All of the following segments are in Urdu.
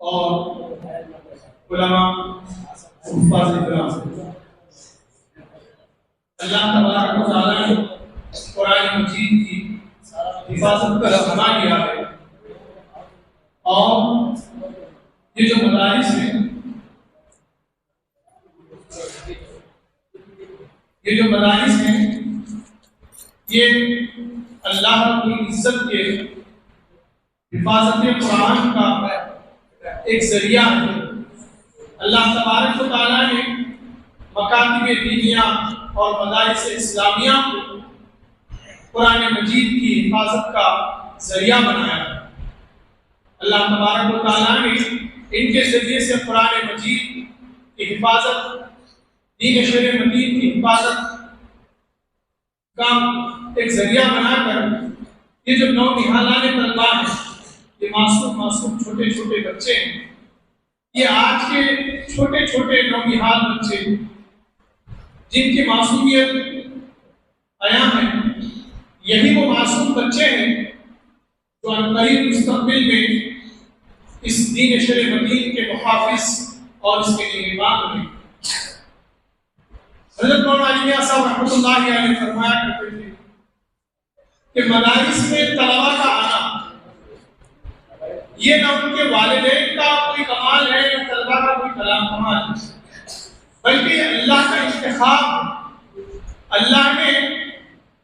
اور علماء حفاظ کرام، اللہ تبارک و تعالیٰ نے قرآن مجید کی حفاظت کا رہنما کیا ہے، اور یہ جو مدارس ہیں، یہ اللہ رب العزت کے حفاظت قرآن کا ایک ذریعہ ہے۔ اللہ تبارک و تعالیٰ نے مکاتب دینیہ اور مدارس اسلامیہ کو قرآن مجید کی حفاظت کا ذریعہ بنایا ہے۔ اللہ تبارک و تعالیٰ نے ان کے ذریعے سے قرآن مجید کی حفاظت، دین شرع مدین کی حفاظت کا ایک ذریعہ بنا کر یہ جو نونہالان طلبہ ہیں، یہ معصوم چھوٹے چھوٹے بچے ہیں، یہ آج کے چھوٹے چھوٹے نونہال بچے جن کی معصومیت عیاں ہے، یہی وہ معصوم بچے ہیں جو عنقریب مستقبل میں اس دین شرع مدین کے محافظ اور اس کے نگہبان بنیں۔ حضرت مولانا علی میاں صاحب رحمۃ اللہ علیہ فرمایا کرتے تھے کہ مدارس میں طلبہ کا آنا یہ نہ ان کے والدین کا کوئی کمال ہے، نہ طلبہ کا کوئی کمال ہے، بلکہ اللہ کا انتخاب۔ اللہ نے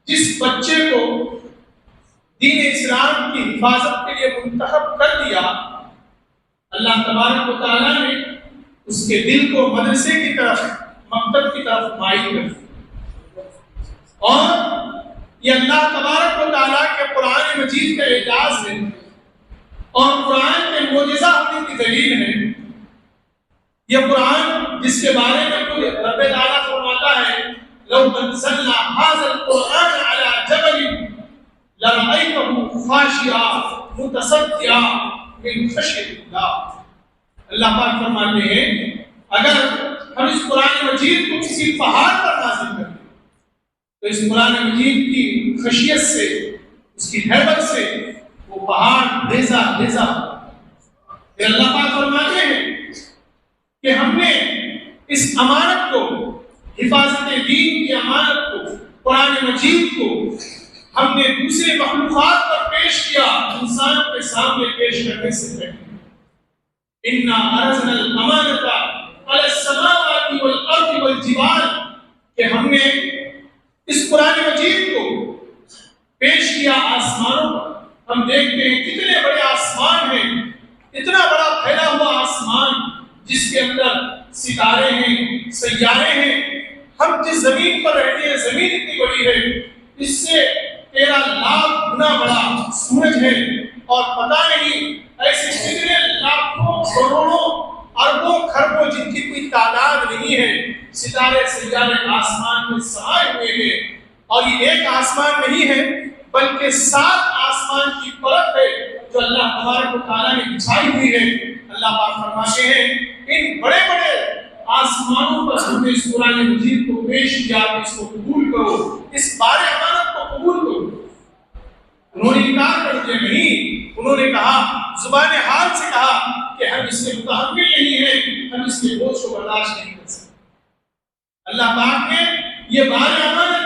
جس بچے کو دین اسلام کی حفاظت کے لیے منتخب کر دیا، اللہ تبارک و تعالیٰ نے اس کے دل کو مدرسے کی طرف، مکتب کی طرف مائل کر دیا، اور یہ اللہ تبارک و تعالیٰ کے قرآن مجید کا اعجاز ہے اور قرآن کے معجزہ ہونے کی دلیل ہے۔ یہ قرآن جس کے بارے میں رب تعالیٰ فرماتا ہے لو انزلنا هذا القرآن على جبل لرأيته خاشعا متصدعا من خشیۃ اللہ۔ اللہ پاک فرماتے ہیں اگر ہم اس قرآن مجید کو کسی پہاڑ پر نازل کریں تو اس قرآن مجید کی خشیت سے، اس کی ہیبت سے وہ پہاڑ بھیزا پھر اللہ پاک فرماتے ہیں کہ ہم نے اس امانت کو، حفاظت دین کی امانت کو، قرآن مجید کو ہم نے دوسرے مخلوقات پر پیش کیا، انسان کے سامنے پیش کرنے سے پہلے۔ اِنَّا عَرَضْنَا الْأَمَانَةَ عَلَى السَّمَاوَاتِ وَالْأَرْضِ وَالْجِبَالِ، کہ ہم نے اس قرآن مجید کو پیش کیا آسمانوں پر۔ ہم دیکھتے ہیں کتنے بڑے آسمان ہیں، اتنا بڑا پھیلا ہوا آسمان جس کے اندر ستارے ہیں، سیارے ہیں۔ ہم جس زمین پر رہتے ہیں، زمین اتنی بڑی ہے، اس سے 13 لاکھ گنا بڑا سورج ہے، اور پتہ نہیں ایسے کتنے لاکھوں کروڑوں اربوں کھربوں جن کی کوئی تعداد نہیں ہے ستارے سیارے آسمان میں سمائے ہوئے ہیں۔ اور یہ ایک آسمان نہیں ہے بلکہ 7 آسمان کی پرت ہے جو اللہ تبارک و تعالیٰ نے بچھائی ہوئی ہے۔ اللہ پاک فرماتے ہیں ان بڑے بڑے آسمانوں پر ہم نے اس قرآن مجید کو پیش کیا کہ اس کو قبول کرو، اس بار امانت کو قبول کرو۔ انہوں نے انکار کر دیا نہیں، انہوں نے کہا، زبان حال سے کہا کہ ہم اس کے متحمل نہیں ہیں، ہم اس کے بوجھ کو برداشت نہیں کر سکتے۔ اللہ پاک نے یہ بار امانت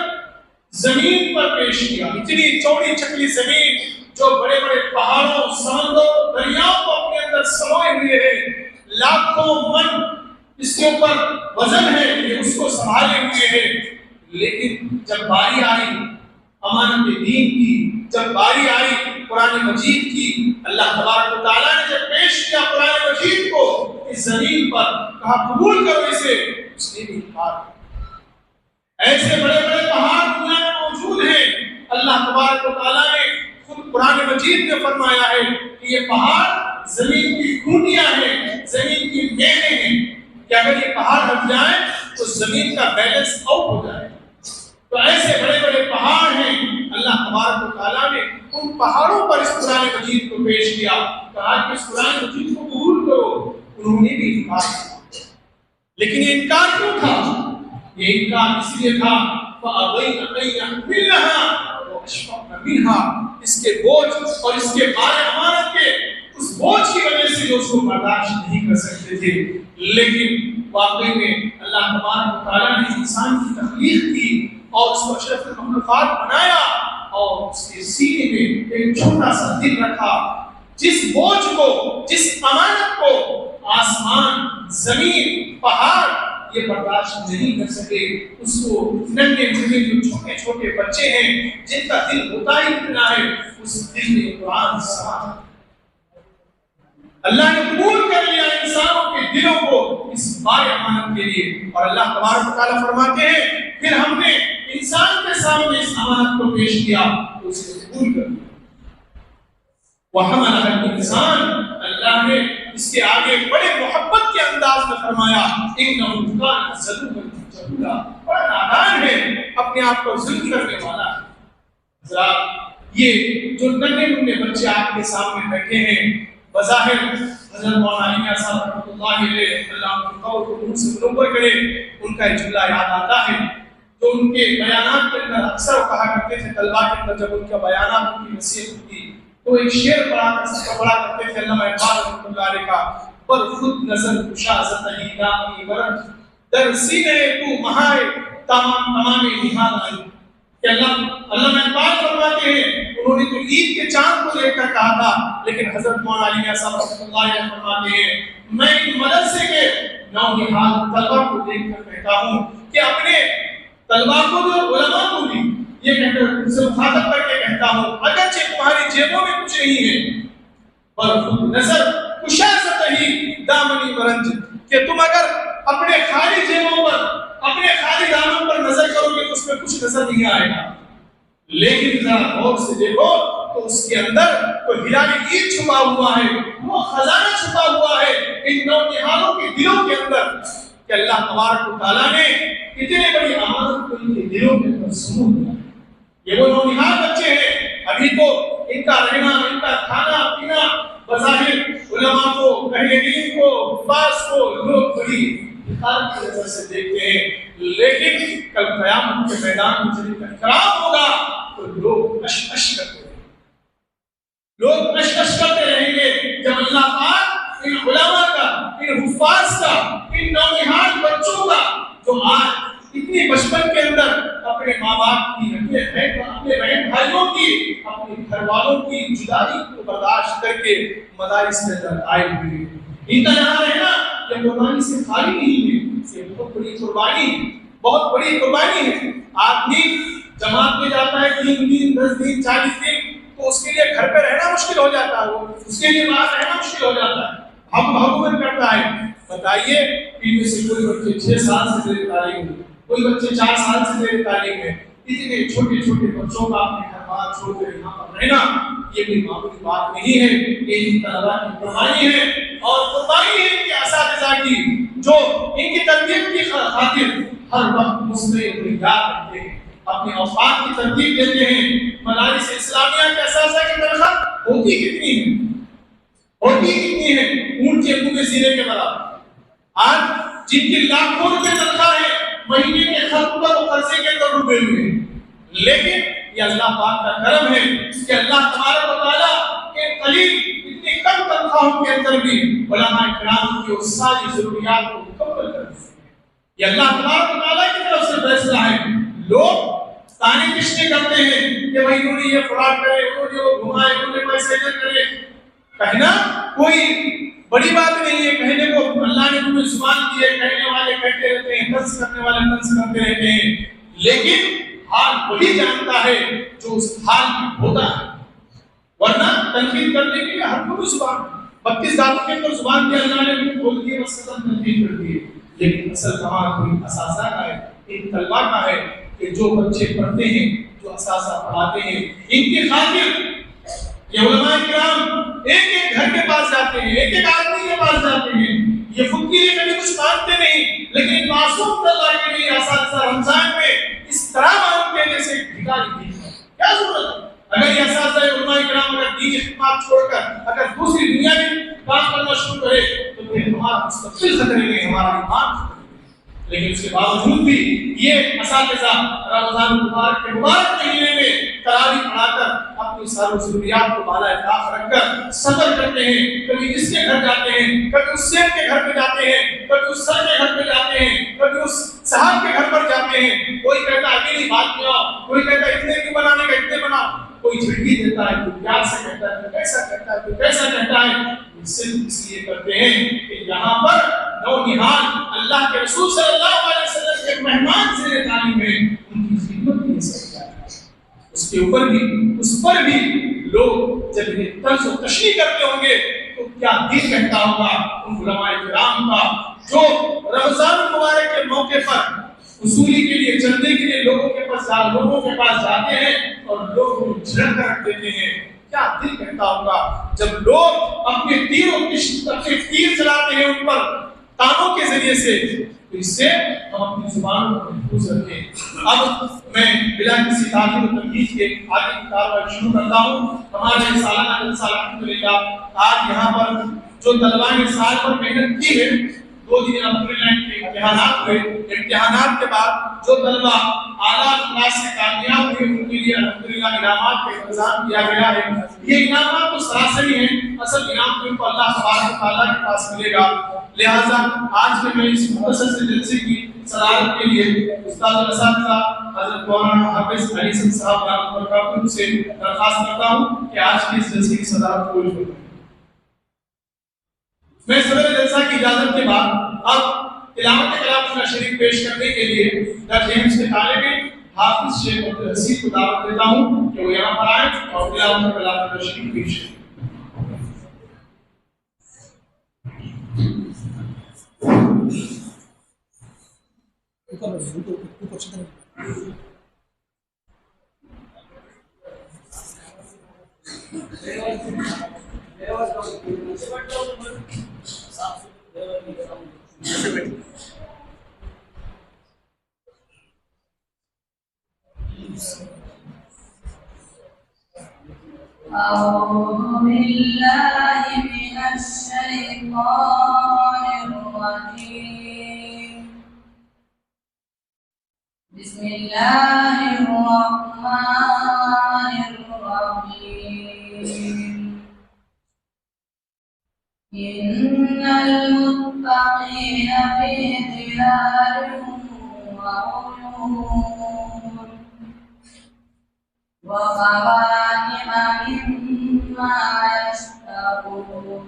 زمین پر پیش کیا، اتنی چوڑی چکلی زمین جو بڑے بڑے پہاڑوں، سمندروں، دریاؤں کو اپنے اندر سموئے ہوئے ہے، لاکھوں من اس کے اوپر وزن ہے، یہ اس کو سنبھالے ہوئے ہے۔ لیکن جب باری آئی امانت دین کی، جب باری آئی قرآن مجید کی، اللہ تبارک و تعالیٰ نے جب پیش کیا قرآن مجید کو اس زمین پر، کہا قبول کرو اسے، اس نے بھی انکار کیا۔ ایسے بڑے بڑے پہاڑ دنیا میں موجود ہیں، اللہ تبارک و تعالیٰ نے خود قرآن مجید میں فرمایا ہے کہ یہ پہاڑ زمین کی کھوٹیاں ہیں، زمین کی میلیں ہیں، کہ اگر یہ پہاڑ ہٹ جائیں تو زمین کا بیلنس آؤٹ ہو جائے۔ تو ایسے بڑے بڑے پہاڑ ہیں، اللہ تبارک و تعالیٰ نے ان پہاڑوں پر اس قرآن مجید کو پیش کیا، کہا کہ اس قرآن مجید کو قبول کرو، انہوں نے بھی انکار کیا۔ لیکن یہ انکار کیوں تھا؟ یہ انکار اس لیے تھا فَأَبَيْنَ أَن يَحْمِلْنَهَا وَأَشْفَقْنَ مِنْهَا، اس کے بوجھ اور اس کے بار امانت کے اس بوجھ کی وجہ سے جو اس کو برداشت نہیں کر سکتے تھے. لیکن واقعی میں اللہ تبارک و تعالیٰ نے انسان کی تخلیق کی اور اس کو اشرف المخلوقات بنایا اور اس کے سینے میں ایک چھوٹا سا دل رکھا. جس بوجھ کو، جس امانت کو آسمان، زمین، پہاڑ یہ برداشت نہیں کر سکے، اس کو ننھے منھے جو چھوٹے چھوٹے بچے ہیں جن کا دل ہوتا ہی اتنا ہے، اس دل میں قرآن سما. اللہ نے قبول کر لیا انسانوں کے دلوں کو اس بار امانت کے لیے. اور اللہ تبارک و تعالیٰ فرماتے ہیں پھر ہم نے انسان کے سامنے اس امانت کو پیش کیا تو اسے قبول کر لیا. وَحَمَلَهَا الْإِنسَانُ، اللہ نے اس کے آگے بڑے محبت کے انداز میں فرمایا إِنَّهُ كَانَ ظَلُومًا جَهُولًا، بڑا نادان ہے، اپنے آپ کو ظلم کرنے والا ہے. حضرات یہ جو ننھے منھے بچے آپ کے سامنے بیٹھے ہیں، بظاہر حضرت مولانا علی میاں صاحب رحمۃ اللہ علیہ اللہ ان کے قول کو منہ سے منور کرے، ان کا ایک جملہ یاد آتا ہے جو ان کے بیانات کے اندر اکثر کہا کرتے تھے. طلباء کے اندر جب ان کا بیانات، ان کی نصیحت ہوتی تو ایک شعر پڑھا کرتے تھے علامہ اقبال رحمۃ اللہ علیہ کا، پر خود نظر کشا زتہی دامی ورد در سینے تو مہائے تمام نہاد آئی. کہ اللہ اقبال فرماتے ہیں انہوں نے تو عید کے چاند کو دیکھ کر کہا تھا، لیکن حضرت مولانا علی میاں صاحب رحمۃ اللہ علیہ فرماتے ہیں میں ان مدرسے کے نونہال طلباء کو دیکھ کر کہتا ہوں کہ اپنے طلباء کو جو علماء کو بھی یہ کہہ کر ان سے مخاطب کر کے کہتا ہوں اگرچہ تمہاری جیبوں میں کچھ نہیں ہے، پر خود نظر کشا ستہی دامنی برنج، کہ تم اگر اپنے خالی جیبوں پر، اپنے خالی دامن پر نظر کرو گے تو اس میں کچھ نظر نہیں آئے گا، لیکن ذرا غور سے دیکھو تو اس کے اندر تو ہلال عید چھپا ہوا ہے، وہ خزانہ چھپا ہوا ہے ان نونہالوں کے دلوں کے اندر کہ اللہ تبارک و تعالیٰ نے اتنے بڑی امانت کو ان کے دلوں کے اندر سمو دیا. یہ وہ نونہال بچے ہیں، ابھی تو ان کا رہنا، ان کا کھانا پینا بظاہر علماء کو، اہل علم کو، حفاظ کو لوگ بڑی حقارت کی نظر سے دیکھتے ہیں، لیکن کل قیامت کے میدان میں جب ان کا اکرام ہوگا تو لوگ اش اش کرتے رہیں گے، لوگ اش اش کرتے رہیں گے جب اللہ پاک ان علماء کا، ان حفاظ کا، ان نونہال بچوں کا جو آج اتنی بچپن کے اندر اپنے ماں باپ کی، اپنے بہن بھائیوں کی، اپنے گھر والوں کی جدائی کو برداشت کر کے مدارس کے اندر آئے ہوئے ہیں. ان کا یہاں رہنا یہ قربانی سے خالی نہیں ہے، یہ بہت بڑی قربانی ہے، بہت بڑی قربانی ہے. آدمی جماعت میں جاتا ہے 3 دن 10 دن 40 دن تو اس کے لیے گھر پہ رہنا مشکل ہو جاتا ہے، اس کے لیے باہر رہنا مشکل ہو جاتا ہے، ہم بھگوان کرتا ہے. بتائیے ان میں سے کوئی بچے 6 سال سے زیر تعلیم ہے، کوئی بچے 4 سال سے زیر تعلیم ہے، اتنے چھوٹے چھوٹے بچوں کا اپنے گھر بار چھوڑ کر یہاں پر رہنا یہ کوئی معمولی بات نہیں ہے. یہ طلباء کی قربانی ہے اور قربانی ہے ان کے اساتذہ کی جو ان کی تربیت کی خاطر ہر وقت مسلم یاد رکھتے ہیں، اپنے اوقات کی ترتیب دیتے ہیں. مدارس اسلامیہ کے اساتذہ کی تنخواہ ہوتی کتنی ہے؟ ہوتی کتنی ہے؟ اونٹ کے منہ میں سینے کے برابر. آج جن کی لاکھوں روپے تنخواہ ہے مہینے کے خرچ پر وہ قرضے کے اندر ڈوبے ہوئے ہیں، لیکن یہ اللہ پاک کا کرم ہے کہ اللہ تبارک و تعالیٰ کے قلیل اتنی کم تنخواہوں کے اندر بھی علماء کرام کی اس ساری ضروریات کو مکمل کر دیتے ہیں. یہ اللہ تبارک و تعالیٰ کی طرف سے فیصلہ ہے. لوگ تانے کشنے کرتے ہیں کہ بھائی انہوں نے یہ فراڈ کرے، انہوں نے وہ گھمائے، انہوں نے پیسے کرے. کہنا کوئی بڑی بات نہیں ہے، کہنے کو اللہ نے تمہیں زبان دی ہے، کہنے والے کہتے رہتے ہیں، طنز کرنے والے طنز کرتے رہتے ہیں، لیکن حال وہی جانتا ہے جو اس حال میں ہوتا ہے. ورنہ تنقید کرنے کے لیے ہر کوئی زبان 32 دانتوں کے اندر زبان دی اللہ نے کھول دی، بس تنقید کر دی ہے. لیکن اصل کمال کوئی اساتذہ کا ہے، ان طلباء کا ہے کہ جو بچے پڑھتے ہیں، جو اساتذہ پڑھاتے ہیں، ان کی خاطر یہ علماء کرام ایک ایک گھر کے پاس جاتے ہیں، ایک ایک آدمی کے پاس جاتے ہیں. یہ خود کے لیے کبھی کچھ مانگتے نہیں، لیکن معصوم اللہ کے لیے اساتذہ رمضان میں اس طرح مانگتے ہیں جیسے بھکاری دی. کیا ضرورت ہے؟ اگر یہ اساتذہ علماء کرام اگر دینی خدمات چھوڑ کر اگر دوسری دنیا میں کام کرنا شروع کرے تو پھر ہمارا مستقبل خطرے میں، ہمارا ایمان خطرے میں. لیکن اس کے باوجود بھی یہ اساتذہ رمضان المبارک کے مبارک مہینے میں تراویح پڑھا کر اپنی ساری ضروریات کو بالا طاق رکھ کر صبر کرتے ہیں. کبھی اس کے گھر جاتے ہیں, کبھی اس شیخ کے گھر پہ جاتے ہیں, کبھی اس سر کے گھر پہ جاتے ہیں, کبھی اس صاحب کے گھر پر جاتے ہیں. کوئی کہتا ہے اکیلی بات بناؤ, کوئی کہتا ہے اتنے کی بنانے کا اتنے بناؤ, کوئی جھڑکی دیتا ہے, کوئی پیار سے کہتا ہے, کوئی کیسا کہتا ہے, کوئی کیسا کہتا ہے. صرف اس لیے کرتے ہیں کہ یہاں پر نونہال اللہ کے رسول صلی اللہ علیہ وسلم کے مہمان سے تعلیم ہے, ان کی خدمت بھی سچ ہے. اس کے اوپر بھی, اس پر بھی لوگ جب یہ طرز و تشریح کرتے ہوں گے تو کیا دل کہتا ہوگا ان علماء کرام کا جو رمضان المبارک کے موقع پر وصولی کے لیے, چندے کے لیے لوگوں کے پاس جاتے ہیں اور لوگ ان جھڑک کر رکھ دیتے ہیں. کیا دل کہتا ہوگا جب لوگ اپنے تیر چلاتے ہیں ان پر تانوں کے ذریعے سے. تو اس سے ہم اپنی زبان کو محفوظ رکھیں. اب میں بلا کسی تعلیم و تمہید کے آگے کی کارروائی شروع کرتا ہوں. ہمارے سالانہ جلسہ الحمدللہ آج یہاں پر جو طلباء نے سال پر محنت کی ہے, 2 دن الحمدللہ کے امتحانات ہوئے. امتحانات کے بعد جو طلباء اعلیٰ کلاس سے کامیاب ہوئے ان کے لیے الحمدللہ انعامات کا انتظام کیا گیا ہے. یہ انعامات تو سراسری ہیں, اصل انعام تو ان کو اللہ تبارک و تعالیٰ کے پاس ملے گا. لہٰذا آج میں اس مختصر سے جلسے کی صدارت کے لیے استاد الاساتذہ حضرت مولانا حافظ علی صاحب رحمۃ اللہ برکاتہ سے درخواست کرتا ہوں کہ آج کے اس جلسے کی صدارت قبول فرمائیں. میں صدر جلسہ کی اجازت کے بعد اب تلاوت کلام اللہ شریف پیش کرنے کے لیے درج ایمز کے طالب علم حافظ شیخ عبدالحسین کو دعوت دیتا ہوں کہ وہ یہاں پر آئیں اور تلاوت کلام اللہ شریف پیش کریں. أعوذ بالله من الشيطان الرجيم. بسم الله الرحمن الرحيم. إن المتقين في ظلال وعيون وفواكه مما يشتهون.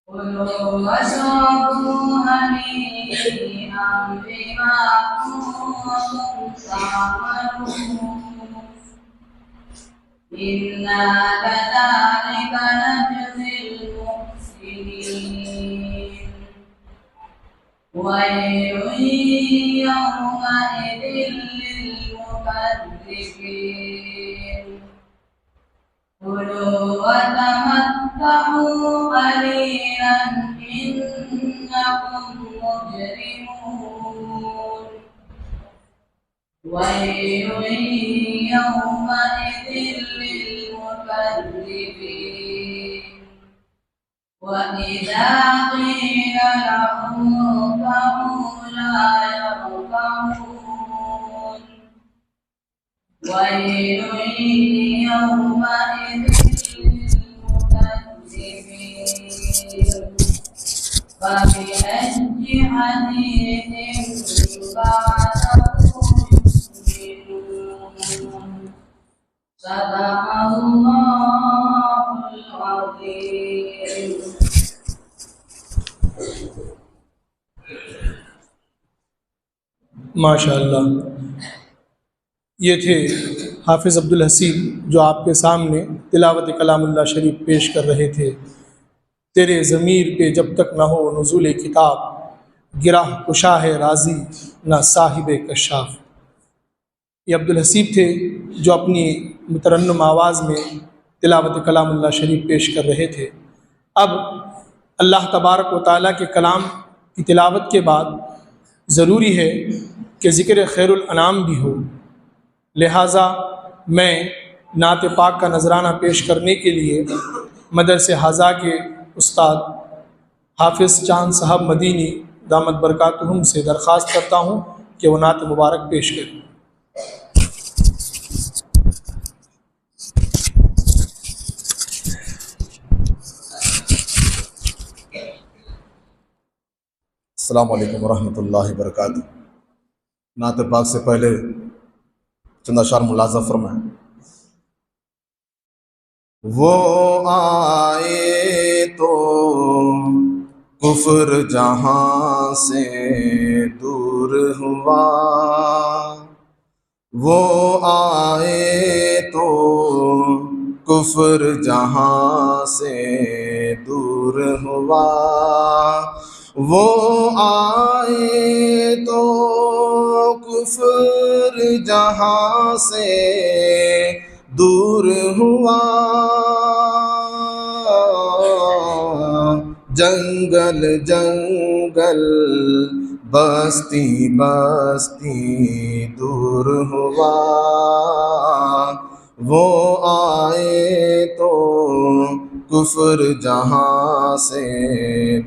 كلوا واشربوا هنيئا بما كنتم تعملون. إنا كذلك نجزي المحسنين. ويل يومئذ للمكذبين. كلوا وتمتعوا قليلا إنكم مجرمون. ويل يومئذ للمكذبين. وإذا قيل لهم اركعوا لا يركعون. ويل يومئذ للمكذبين. فبأي حديث بعده يؤمنون. صدق الله العظيم. ماشاءاللہ. یہ تھے حافظ عبدالحسین جو آپ کے سامنے تلاوت کلام اللہ شریف پیش کر رہے تھے. تیرے ضمیر پہ جب تک نہ ہو نزول کتاب, گراہ کشا ہے راضی نہ صاحب کشاف. یہ عبدالحسین تھے جو اپنی مترنم آواز میں تلاوت کلام اللہ شریف پیش کر رہے تھے. اب اللہ تبارک و تعالیٰ کے کلام کی تلاوت کے بعد ضروری ہے کہ ذکر خیر الانام بھی ہو. لہٰذا میں نعت پاک کا نذرانہ پیش کرنے کے لیے مدرسہ حاضہ کے استاد حافظ چاند صاحب مدینی دامت برکاتہم سے درخواست کرتا ہوں کہ وہ نعت مبارک پیش کریں۔ السلام علیکم ورحمۃ اللہ وبرکاتہ۔ نعت پاک سے پہلے چند اشعار ملاحظہ فرمائیں۔ وہ آئے تو کفر جہاں سے دور ہوا، وہ آئے تو کفر جہاں سے دور ہوا، وہ آئے تو کفر جہاں سے دور ہوا، جنگل جنگل بستی بستی دور ہوا، وہ آئے تو کفر جہاں سے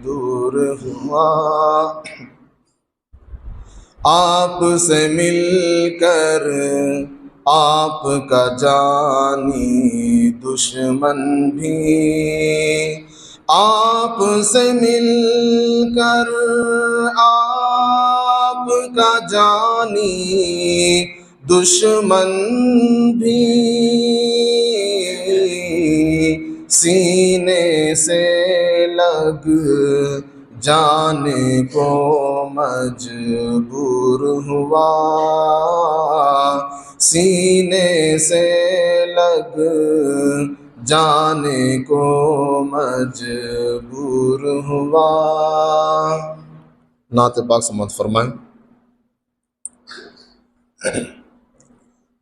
دور ہوا، آپ سے مل کر آپ کا جانی دشمن بھی، آپ سے مل کر آپ کا جانی دشمن بھی، سینے سے لگ جانے کو مجبور ہوا، سینے سے لگ جانے کو مجبور ہوا۔ نعت پاک سماعت فرمائیں۔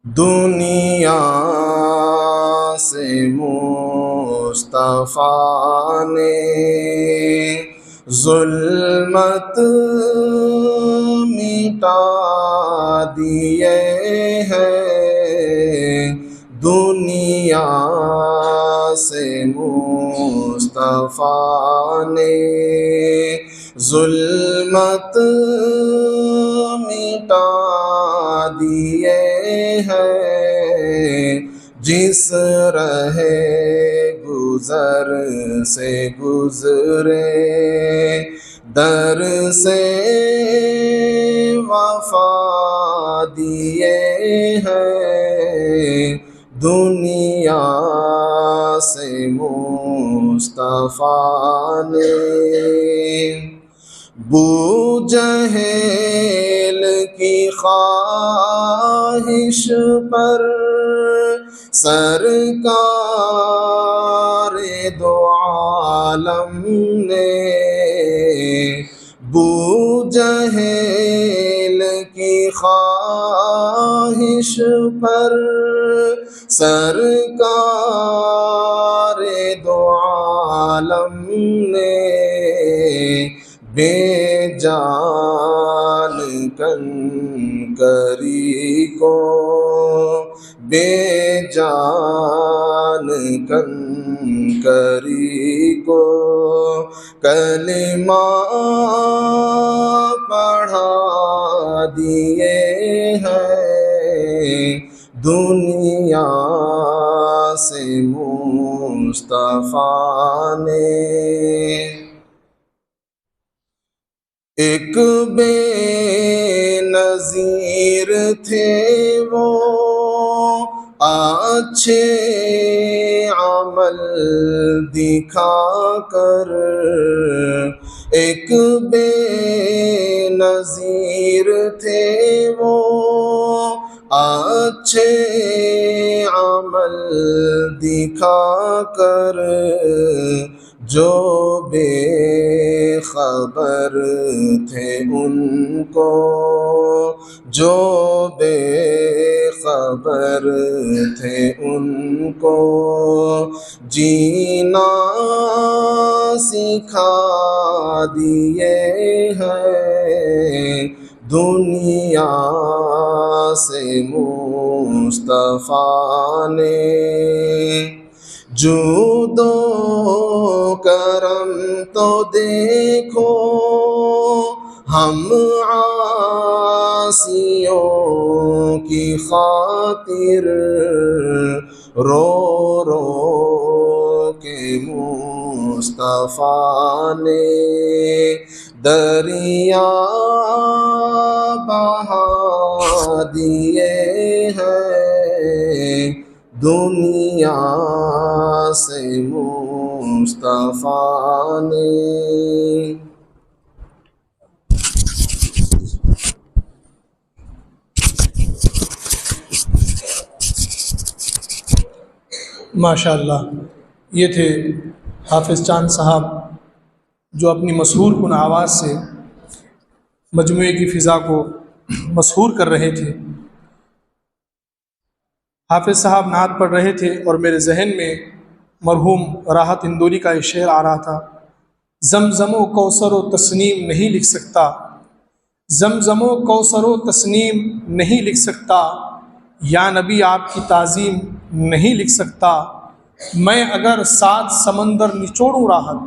دنیا سے مصطفیٰ نے ظلمت مٹا دیے ہیں، دنیا سے مصطفیٰ نے ظلمت مٹا دیے ہیں، جس راہ گزر سے گزرے در سے وفا دیے ہیں، دنیا سے مصطفیٰ نے بو جہل کی خواہش پر سرکار دو عالم نے، بو جہل کی خواہش پر سرکار دو عالم نے بے جان کنکری کو، بے جان کنکری کو کلمہ پڑھا دیے ہیں، دنیا سے مصطفیٰ نے۔ ایک بے نظیر تھے وہ اچھے عمل دکھا کر، ایک بے نظیر تھے وہ اچھے عمل دکھا کر، جو بے خبر تھے ان کو، جو بے خبر تھے ان کو جینا سکھا دیے ہیں، دنیا سے مصطفیٰ نے جود و کرم تو دیکھو ہم عاصیوں کی خاطر رو رو کے مصطفیٰ نے دریا بہا دیے ہیں دنیا سے مصطفیٰ نے۔ ماشاء اللہ، یہ تھے حافظ چاند صاحب جو اپنی مسحور کن آواز سے مجموعے کی فضا کو مسحور کر رہے تھے۔ حافظ صاحب نعت پڑھ رہے تھے اور میرے ذہن میں مرحوم راحت اندوری کا ایک شعر آ رہا تھا، زمزم و کوثر و تسنیم نہیں لکھ سکتا، زمزم و کوثر و تسنیم نہیں لکھ سکتا، یا نبی آپ کی تعظیم نہیں لکھ سکتا، میں اگر 7 سمندر نچوڑوں راحت،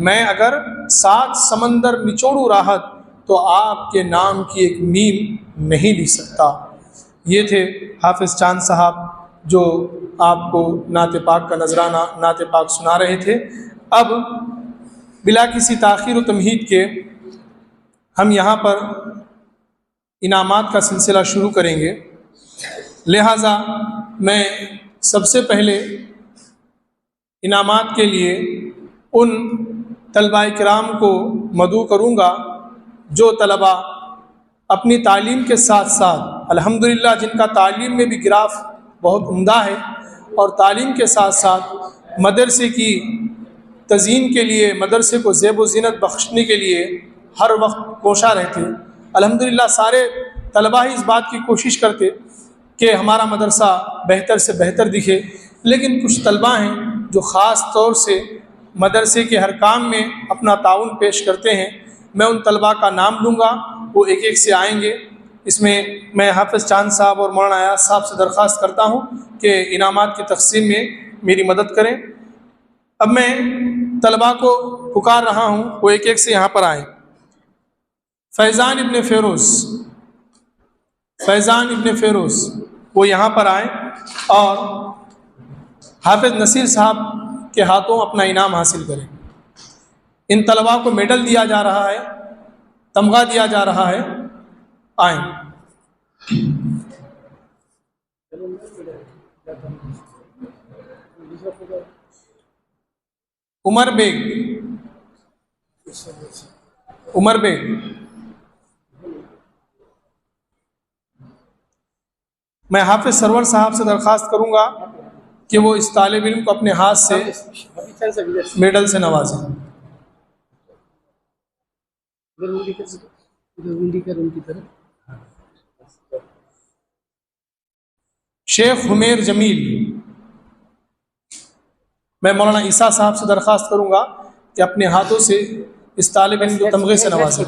میں اگر 7 سمندر نچوڑوں راحت تو آپ کے نام کی ایک میم نہیں لکھ سکتا۔ یہ تھے حافظ چاند صاحب جو آپ کو نعت پاک کا نذرانہ نعت پاک سنا رہے تھے۔ اب بلا کسی تاخیر و تمہید کے ہم یہاں پر انعامات کا سلسلہ شروع کریں گے، لہٰذا میں سب سے پہلے انعامات کے لیے ان طلباء کرام کو مدعو کروں گا جو طلباء اپنی تعلیم کے ساتھ ساتھ الحمدللہ جن کا تعلیم میں بھی گراف بہت عمدہ ہے اور تعلیم کے ساتھ ساتھ مدرسے کی تزئین کے لیے، مدرسے کو زیب و زینت بخشنے کے لیے ہر وقت کوشاں رہتے، الحمدللہ سارے طلباء ہی اس بات کی کوشش کرتے کہ ہمارا مدرسہ بہتر سے بہتر دکھے، لیکن کچھ طلباء ہیں جو خاص طور سے مدرسے کے ہر کام میں اپنا تعاون پیش کرتے ہیں۔ میں ان طلباء کا نام لوں گا، وہ ایک ایک سے آئیں گے۔ اس میں میں حافظ چاند صاحب اور مولانا ایاز صاحب سے درخواست کرتا ہوں کہ انعامات کی تقسیم میں میری مدد کریں۔ اب میں طلباء کو پکار رہا ہوں، وہ ایک ایک سے یہاں پر آئیں۔ فیضان ابن فیروز، فیضان ابن فیروز وہ یہاں پر آئیں اور حافظ نصیر صاحب کے ہاتھوں اپنا انعام حاصل کریں۔ ان طلباء کو میڈل دیا جا رہا ہے، تمغہ دیا جا رہا ہے، آئیں۔ عمر بیگ، عمر بیگ، میں حافظ سرور صاحب سے درخواست کروں گا کہ وہ اس طالب علم کو اپنے ہاتھ سے میڈل سے نوازیں۔ شیخ حمیر جمیل، میں مولانا عیسیٰ صاحب سے درخواست کروں گا کہ اپنے ہاتھوں سے اس طالب علم کو تمغے سے نوازیں۔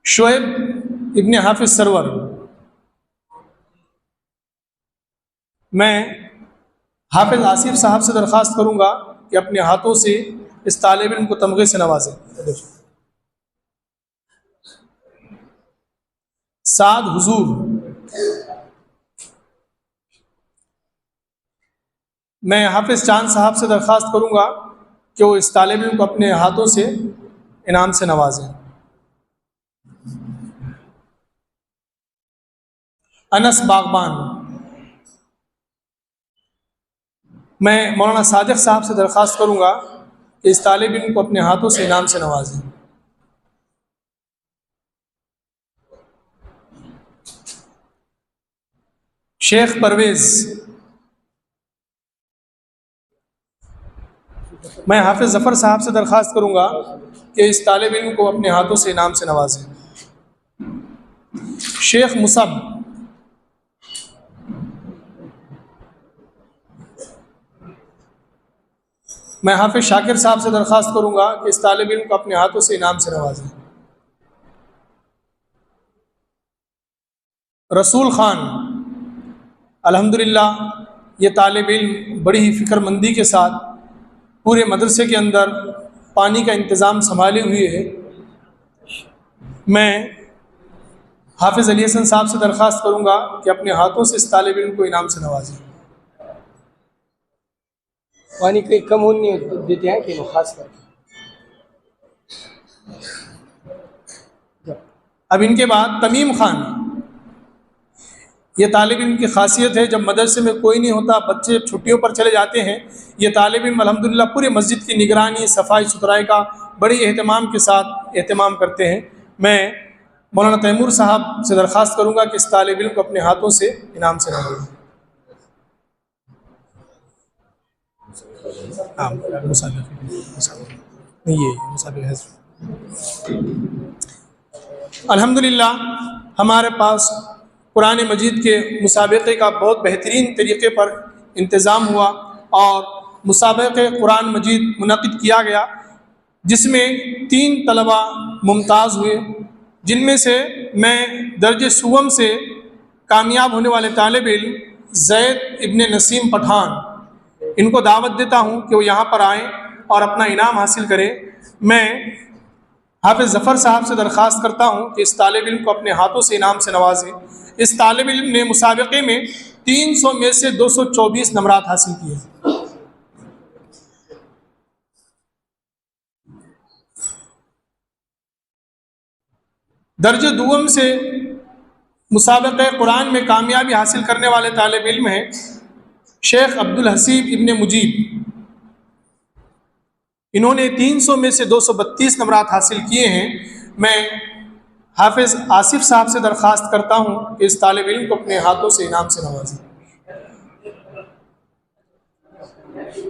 شعیب ابن حافظ سرور، میں حافظ آصف صاحب سے درخواست کروں گا کہ اپنے ہاتھوں سے اس طالب علم کو تمغے سے نوازیں۔ سعد حضور، میں حافظ چاند صاحب سے درخواست کروں گا کہ وہ اس طالب علم کو اپنے ہاتھوں سے انعام سے نوازیں۔ انس باغبان، میں مولانا صادق صاحب سے درخواست کروں گا کہ اس طالب علم کو اپنے ہاتھوں سے انعام سے نوازیں۔ شیخ پرویز، میں حافظ ظفر صاحب سے درخواست کروں گا کہ اس طالب علم کو اپنے ہاتھوں سے انعام سے نوازیں۔ شیخ مصعب، میں حافظ شاکر صاحب سے درخواست کروں گا کہ اس طالب علم کو اپنے ہاتھوں سے انعام سے نوازیں۔ رسول خان الحمدللہ یہ طالب علم بڑی ہی فکر مندی کے ساتھ پورے مدرسے کے اندر پانی کا انتظام سنبھالے ہوئے ہے۔ میں حافظ علی حسن صاحب سے درخواست کروں گا کہ اپنے ہاتھوں سے اس طالب علم کو انعام سے نوازیں۔ پانی کہیں کم ہونے دیتے ہیں کہ خاص کر اب ان کے بعد تمیم خان، یہ طالب علم کی خاصیت ہے، جب مدرسے میں کوئی نہیں ہوتا، بچے چھٹیوں پر چلے جاتے ہیں، یہ طالب علم الحمدللہ پورے مسجد کی نگرانی، صفائی ستھرائی کا بڑی اہتمام کے ساتھ اہتمام کرتے ہیں۔ میں مولانا تیمور صاحب سے درخواست کروں گا کہ اس طالب علم کو اپنے ہاتھوں سے انعام سے نوازیں۔ الحمدللہ ہمارے پاس قرآن مجید کے مسابقے کا بہت بہترین طریقے پر انتظام ہوا اور مسابقہ قرآن مجید منعقد کیا گیا، جس میں 3 طلبہ ممتاز ہوئے، جن میں سے میں درجہ سوم سے کامیاب ہونے والے طالب علم زید ابن نسیم پٹھان، ان کو دعوت دیتا ہوں کہ وہ یہاں پر آئیں اور اپنا انعام حاصل کریں۔ میں حافظ ظفر صاحب سے درخواست کرتا ہوں کہ اس طالب علم کو اپنے ہاتھوں سے انعام سے نوازیں۔ اس طالب علم نے مسابقے میں 300 میں سے 224 نمرات حاصل کیے۔ درجہ دوم سے مسابقہ قرآن میں کامیابی حاصل کرنے والے طالب علم ہیں شیخ عبدالحسیب ابن مجیب، انہوں نے 300 میں سے 232 نمرات حاصل کیے ہیں۔ میں حافظ آصف صاحب سے درخواست کرتا ہوں کہ اس طالب علم کو اپنے ہاتھوں سے انعام سے نوازیں۔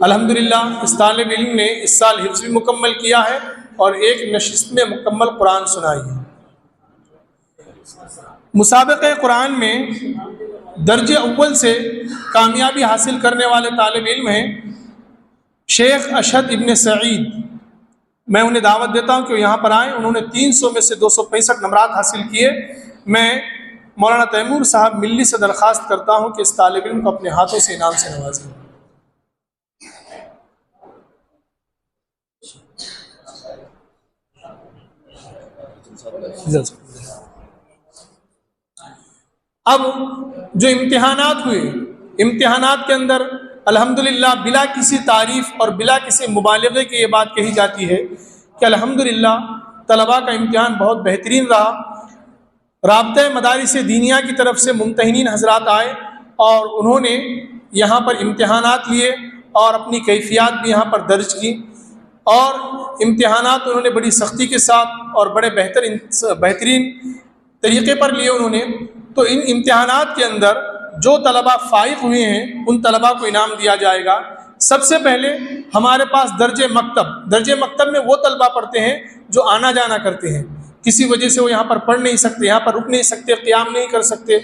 الحمدللہ اس طالب علم نے اس سال حفظ بھی مکمل کیا ہے اور ایک نشست میں مکمل قرآن سنائی ہے۔ مسابقہ قرآن میں درجہ اول سے کامیابی حاصل کرنے والے طالب علم ہیں شیخ اشہد ابن سعید، میں انہیں دعوت دیتا ہوں کہ وہ یہاں پر آئیں۔ انہوں نے 300 میں سے 265 نمرات حاصل کیے۔ میں مولانا تیمور صاحب ملی سے درخواست کرتا ہوں کہ اس طالب علم کو اپنے ہاتھوں سے انعام سے نوازیں۔ اب جو امتحانات ہوئے، امتحانات کے اندر الحمدللہ بلا کسی تعریف اور بلا کسی مبالغے کی یہ بات کہی جاتی ہے کہ الحمدللہ طلباء کا امتحان بہت بہترین رہا۔ رابطہ مدارس دینیہ کی طرف سے ممتحنین حضرات آئے اور انہوں نے یہاں پر امتحانات لیے اور اپنی کیفیات بھی یہاں پر درج کی، اور امتحانات انہوں نے بڑی سختی کے ساتھ اور بڑے بہترین طریقے پر لیے انہوں نے۔ تو ان امتحانات کے اندر جو طلباء فائق ہوئے ہیں ان طلباء کو انعام دیا جائے گا۔ سب سے پہلے ہمارے پاس درجہ مکتب میں وہ طلباء پڑھتے ہیں جو آنا جانا کرتے ہیں، کسی وجہ سے وہ یہاں پر پڑھ نہیں سکتے، یہاں پر رک نہیں سکتے، قیام نہیں کر سکتے،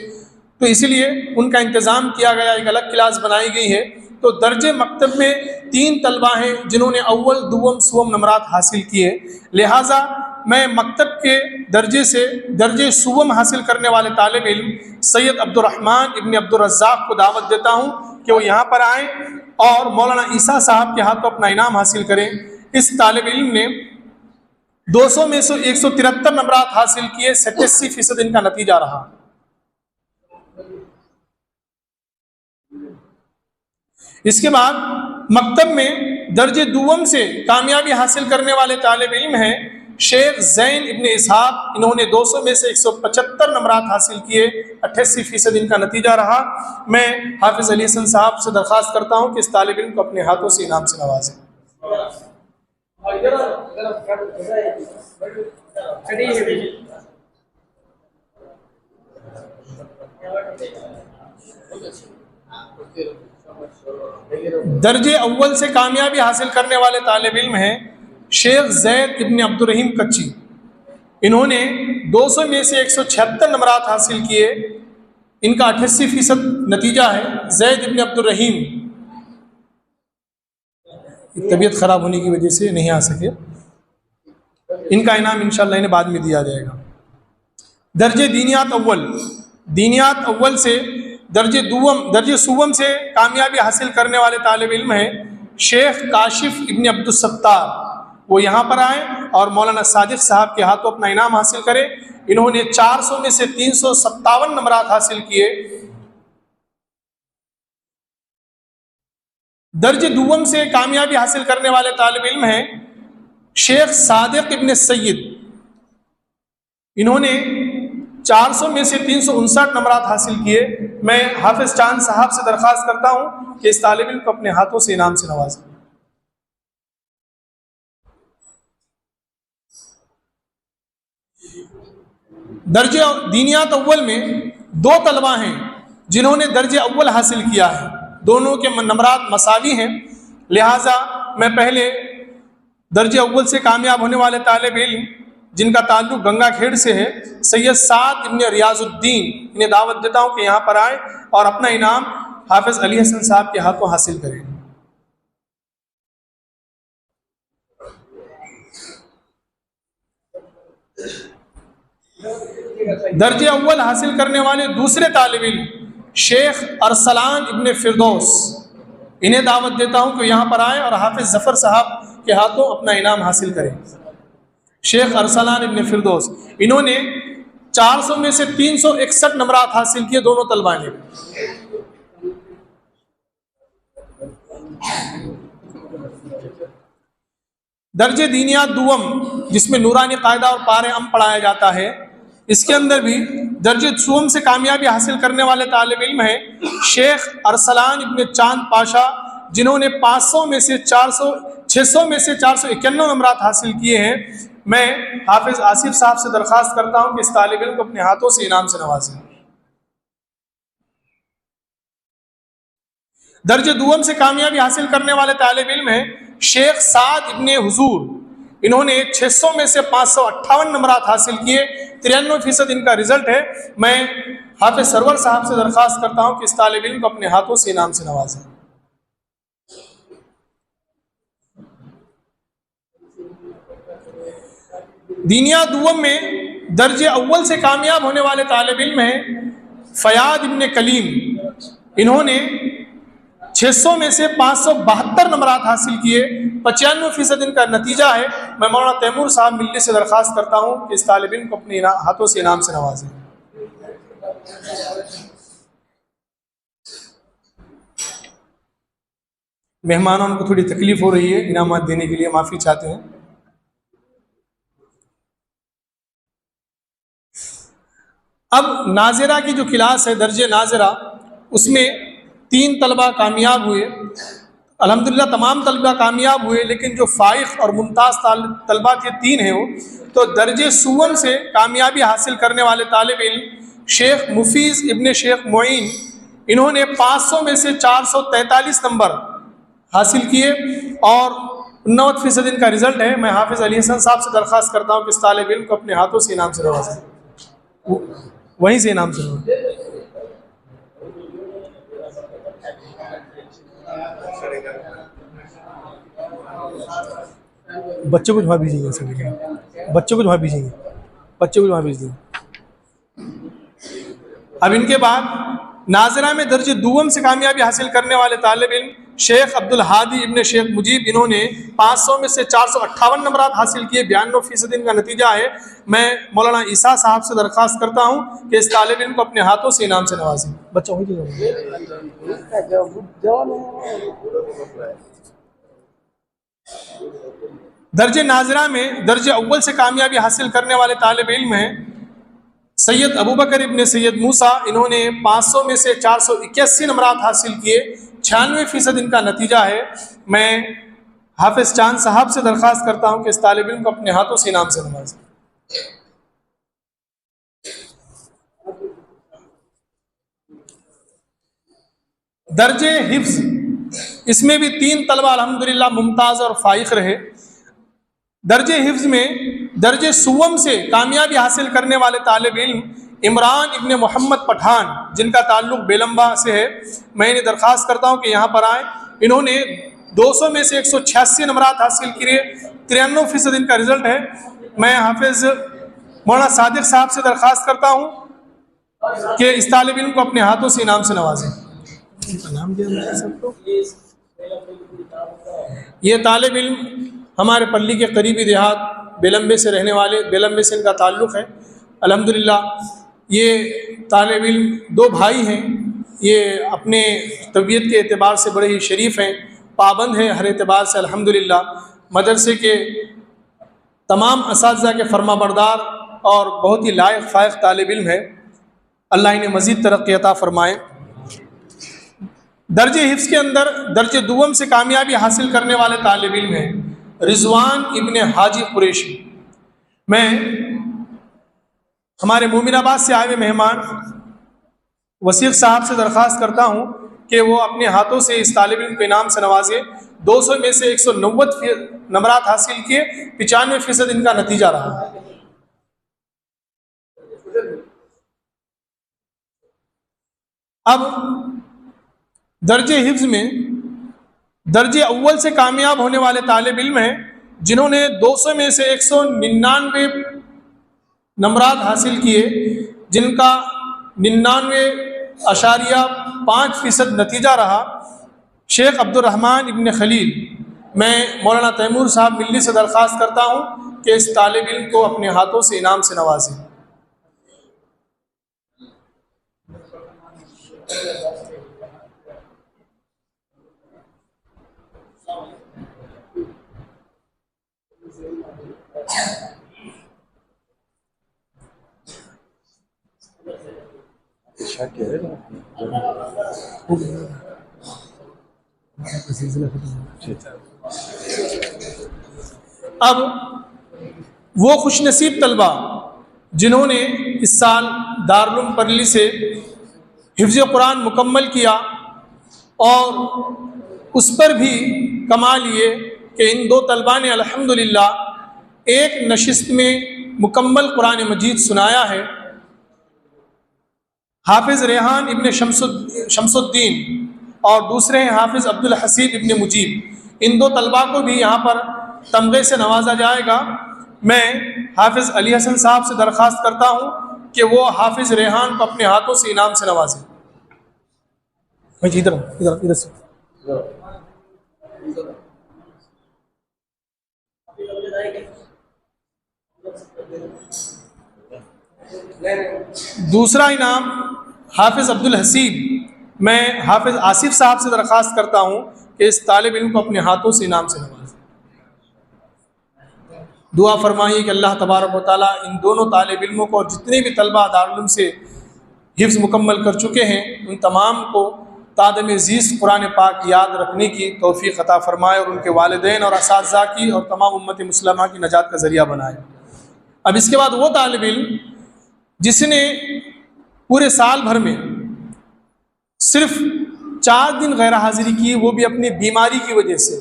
تو اسی لیے ان کا انتظام کیا گیا، ایک الگ کلاس بنائی گئی ہے۔ تو درجہ مکتب میں 3 طلباء ہیں جنہوں نے اول، دوم، سوم نمرات حاصل کیے، لہٰذا میں مکتب کے درجے سے درجہ سوم حاصل کرنے والے طالب علم سید عبد الرحمن ابن عبد الرزاق کو دعوت دیتا ہوں کہ وہ یہاں پر آئیں اور مولانا عیسیٰ صاحب کے ہاتھوں اپنا انعام حاصل کریں۔ اس طالب علم نے 200 میں سے 173 نمرات حاصل کیے، 87% ان کا نتیجہ رہا۔ اس کے بعد مکتب میں درجہ دوم سے کامیابی حاصل کرنے والے طالب علم ہیں شیخ زین ابن اسحاق، انہوں نے 200 میں سے 175 نمرات حاصل کیے، 88% ان کا نتیجہ رہا۔ میں حافظ علی حسن صاحب سے درخواست کرتا ہوں کہ اس طالب علم کو اپنے ہاتھوں سے انعام سے نوازیں۔ درجہ اول سے کامیابی حاصل کرنے والے طالب علم ہیں شیخ زید ابن عبد الرحیم کچی، انہوں نے 200 میں سے 176 نمرات حاصل کیے، ان کا 88% نتیجہ ہے۔ زید ابن عبد الرحیم طبیعت خراب ہونے کی وجہ سے نہیں آ سکے، ان کا انعام انشاءاللہ انہیں بعد میں دیا جائے گا۔ درجہ دینیات اول دینیات اول سے درجے سوم سے کامیابی حاصل کرنے والے طالب علم ہیں شیخ کاشف ابن عبدالستار، وہ یہاں پر آئیں اور مولانا صادق صاحب کے ہاتھوں اپنا انعام حاصل کریں۔ انہوں نے 400 میں سے 357 نمبرات حاصل کیے۔ درجے دوم سے کامیابی حاصل کرنے والے طالب علم ہیں شیخ صادق ابن سید، انہوں نے 400 میں سے 359 نمبرات حاصل کیے۔ میں حافظ چاند صاحب سے درخواست کرتا ہوں کہ اس طالب علم کو اپنے ہاتھوں سے انعام سے نوازیں۔ درجہ دینیات اول میں 2 طلبہ ہیں جنہوں نے درجہ اول حاصل کیا ہے، دونوں کے نمبرات مساوی ہیں، لہٰذا میں پہلے درجہ اول سے کامیاب ہونے والے طالب علم جن کا تعلق گنگا کھیڑ سے ہے سید سعد ابن ریاض الدین، انہیں دعوت دیتا ہوں کہ یہاں پر آئیں اور اپنا انعام حافظ علی حسن صاحب کے ہاتھوں حاصل کریں۔ درجہ اول حاصل کرنے والے دوسرے طالب علم شیخ ارسلان ابن فردوس، انہیں دعوت دیتا ہوں کہ یہاں پر آئیں اور حافظ ظفر صاحب کے ہاتھوں اپنا انعام حاصل کریں۔ شیخ ارسلان ابن فردوس، انہوں نے 400 میں سے 361 نمبرات حاصل کیے، دونوں طلبہ نے۔ درجہ دینیات دوم جس میں نورانی قاعدہ اور پارے ام پڑھایا جاتا ہے، اس کے اندر بھی درجہ سوم سے کامیابی حاصل کرنے والے طالب علم ہیں شیخ ارسلان ابن چاند پاشا، جنہوں نے 600 میں سے 451 نمبرات حاصل کیے ہیں۔ میں حافظ آصف صاحب سے درخواست کرتا ہوں کہ اس طالب علم کو اپنے ہاتھوں سے انعام سے نوازیں۔ درجہ دوم سے کامیابی حاصل کرنے والے طالب علم ہیں شیخ سعد ابن حضور، انہوں نے 600 میں سے 558 نمبرات حاصل کیے، 93% ان کا رزلٹ ہے۔ میں حافظ سرور صاحب سے درخواست کرتا ہوں کہ اس طالب علم کو اپنے ہاتھوں سے انعام سے نوازیں۔ دینیات دوم میں درجہ اول سے کامیاب ہونے والے طالب علم ہیں فیاض ابن کلیم، انہوں نے 600 میں سے 572 نمبرات حاصل کیے، 95% ان کا نتیجہ ہے۔ میں مولانا تیمور صاحب ملی سے درخواست کرتا ہوں کہ اس طالب علم کو اپنے ہاتھوں سے انعام سے نوازیں۔ مہمانوں کو تھوڑی تکلیف ہو رہی ہے، انعامات دینے کے لیے معافی چاہتے ہیں۔ اب ناظرہ کی جو کلاس ہے درجہ ناظرہ، اس میں 3 طلبہ کامیاب ہوئے، الحمدللہ تمام طلبہ کامیاب ہوئے، لیکن جو فائق اور ممتاز طلبہ تھے 3 ہیں وہ، تو درجہ سوم سے کامیابی حاصل کرنے والے طالب علم شیخ مفیض ابن شیخ معین، انہوں نے 500 میں سے 443 نمبر حاصل کیے اور 99% ان کا رزلٹ ہے۔ میں حافظ علی حسن صاحب سے درخواست کرتا ہوں کہ اس طالب علم کو اپنے ہاتھوں سے انعام سے نوازیں، وہیں سے انعام سے نوازیں۔ بچوں کو جہاں بھیجیں گے، بچوں کو جہاں بھیجیں گے، بچوں کو جہاں بھیج دیں۔ اب ان کے بعد ناظرہ میں درجہ دوم سے کامیابی حاصل کرنے والے طالب علم شیخ عبدالہادی ابن شیخ مجیب، انہوں نے 500 میں سے 458 نمبرات حاصل کیے، 92% ان کا نتیجہ ہے۔ میں مولانا عیسیٰ صاحب سے درخواست کرتا ہوں کہ اس طالب علم کو اپنے ہاتھوں سے انعام سے نوازیں۔ بچوں ہو درجہ ناظرہ میں درجہ اول سے کامیابی حاصل کرنے والے طالب علم ہیں سید ابوبکر ابن سید موسیٰ، انہوں نے 500 میں سے 481 نمبرات حاصل کیے، 96% ان کا نتیجہ ہے۔ میں حافظ چاند صاحب سے درخواست کرتا ہوں کہ اس طالب علم کو اپنے ہاتھوں سے انعام سے نوازیں۔ درجہ حفظ، اس میں بھی 3 طلبہ الحمدللہ ممتاز اور فائق رہے۔ درجہ حفظ میں درجہ سوم سے کامیابی حاصل کرنے والے طالب علم عمران ابن محمد پٹھان، جن کا تعلق بیلمبا سے ہے، میں انہیں درخواست کرتا ہوں کہ یہاں پر آئیں۔ انہوں نے 200 میں سے 186 نمبرات حاصل کیے، 93% ان کا رزلٹ ہے۔ میں حافظ مولانا صادق صاحب سے درخواست کرتا ہوں کہ اس طالب علم کو اپنے ہاتھوں سے انعام سے نوازیں. یہ طالب علم ہمارے پلی کے قریبی دیہات بیلمبے سے رہنے والے، بیلمبے سے ان کا تعلق ہے. الحمدللہ یہ طالب علم 2 بھائی ہیں. یہ اپنے طبیعت کے اعتبار سے بڑے ہی شریف ہیں، پابند ہیں ہر اعتبار سے الحمدللہ. مدرسے کے تمام اساتذہ کے فرما بردار اور بہت ہی لائق فائق طالب علم ہے. اللہ انہیں مزید ترقی عطا فرمائے. درجہ حفظ کے اندر درجہ دوم سے کامیابی حاصل کرنے والے طالب علم ہیں رضوان ابن حاجی قریشی. میں ہمارے مومن آباد سے آئے ہوئے مہمان وسیق صاحب سے درخواست کرتا ہوں کہ وہ اپنے ہاتھوں سے اس طالب علم کو انعام سے نوازے. 200 میں سے 190 نمبرات حاصل کیے، 95% ان کا نتیجہ رہا. اب درجہ حفظ میں درجہ اول سے کامیاب ہونے والے طالب علم ہیں جنہوں نے 200 میں سے 199 نمبرات حاصل کیے، جن کا 99.5% نتیجہ رہا. شیخ عبد الرحمن ابن خلیل. میں مولانا تیمور صاحب ملی سے درخواست کرتا ہوں کہ اس طالب علم کو اپنے ہاتھوں سے انعام سے نوازیں. اب وہ خوش نصیب طلبہ جنہوں نے اس سال دارالعلوم پرلی سے حفظ قرآن مکمل کیا اور اس پر بھی کمال یہ کہ ان 2 طلبہ نے الحمدللہ ایک نشست میں مکمل قرآن مجید سنایا ہے. حافظ ریحان ابن شمس الدین اور دوسرے ہیں حافظ عبد الحسیب ابن مجیب. ان 2 طلبہ کو بھی یہاں پر تمغے سے نوازا جائے گا. میں حافظ علی حسن صاحب سے درخواست کرتا ہوں کہ وہ حافظ ریحان کو اپنے ہاتھوں سے انعام سے نوازیں. ادھر سے دوسرا انعام حافظ عبد الحسیب. میں حافظ آصف صاحب سے درخواست کرتا ہوں کہ اس طالب علم کو اپنے ہاتھوں سے انعام سے نوازیں. دعا فرمائیے کہ اللہ تبارک و تعالیٰ ان دونوں طالب علموں کو اور جتنے بھی طلبہ دارالعلوم سے حفظ مکمل کر چکے ہیں ان تمام کو تادم زیست قرآن پاک یاد رکھنے کی توفیق عطا فرمائے اور ان کے والدین اور اساتذہ کی اور تمام امت مسلمہ کی نجات کا ذریعہ بنائے. اب اس کے بعد وہ طالب علم جس نے پورے سال بھر میں صرف 4 دن غیر حاضری کی، وہ بھی اپنی بیماری کی وجہ سے.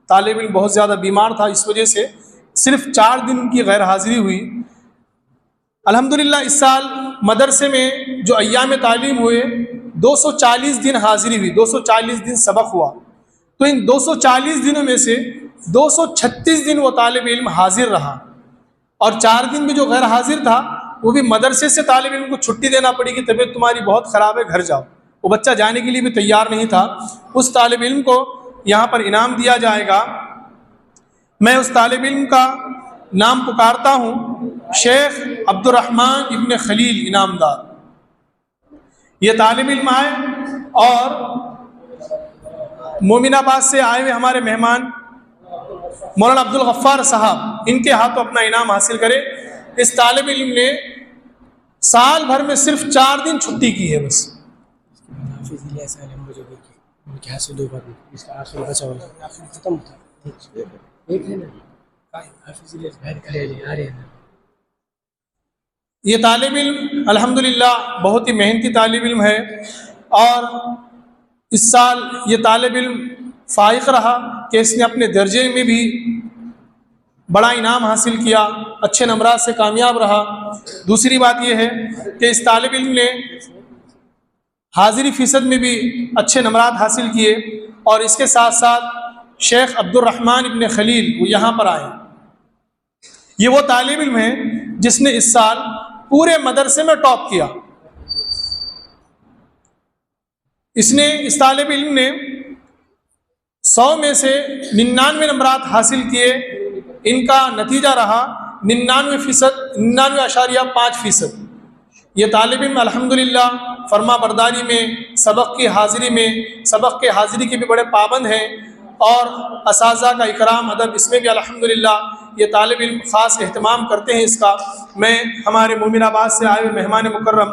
طالب علم بہت زیادہ بیمار تھا، اس وجہ سے صرف 4 دن ان کی غیر حاضری ہوئی. الحمدللہ اس سال مدرسے میں جو ایام تعلیم ہوئے 240 دن حاضری ہوئی، 240 دن سبق ہوا. تو ان 240 دنوں میں سے 236 دن وہ طالب علم حاضر رہا اور 4 دن بھی جو غیر حاضر تھا وہ بھی مدرسے سے طالب علم کو چھٹی دینا پڑی کہ طبیعت تمہاری بہت خراب ہے، گھر جاؤ. وہ بچہ جانے کے لیے بھی تیار نہیں تھا. اس طالب علم کو یہاں پر انعام دیا جائے گا. میں اس طالب علم کا نام پکارتا ہوں، شیخ عبد الرحمن ابن خلیل انعامدار. یہ طالب علم آئے اور مومن آباد سے آئے ہوئے ہمارے مہمان مولانا عبد الغفار صاحب، ان کے ہاتھوں اپنا انعام حاصل کرے. اس طالب علم نے سال بھر میں صرف 4 دن چھٹی کی ہے بس. یہ طالب علم الحمدللہ بہت ہی محنتی طالب علم ہے اور اس سال یہ طالب علم فائق رہا کہ اس نے اپنے درجے میں بھی بڑا انعام حاصل کیا، اچھے نمبرات سے کامیاب رہا. دوسری بات یہ ہے کہ اس طالب علم نے حاضری فیصد میں بھی اچھے نمبرات حاصل کیے اور اس کے ساتھ ساتھ شیخ عبد الرحمن ابن خلیل وہ یہاں پر آئے. یہ وہ طالب علم ہیں جس نے اس سال پورے مدرسے میں ٹاپ کیا. اس طالب علم نے 100 میں سے 99 نمبرات حاصل کیے. ان کا نتیجہ رہا 99.5%. یہ طالب علم الحمدللہ فرما برداری میں، سبق کی حاضری میں، سبق کے حاضری کے بھی بڑے پابند ہیں، اور اساتذہ کا اکرام ادب اس میں بھی الحمدللہ یہ طالب علم خاص اہتمام کرتے ہیں اس کا. میں ہمارے مومن آباد سے آئے ہوئے مہمان مکرم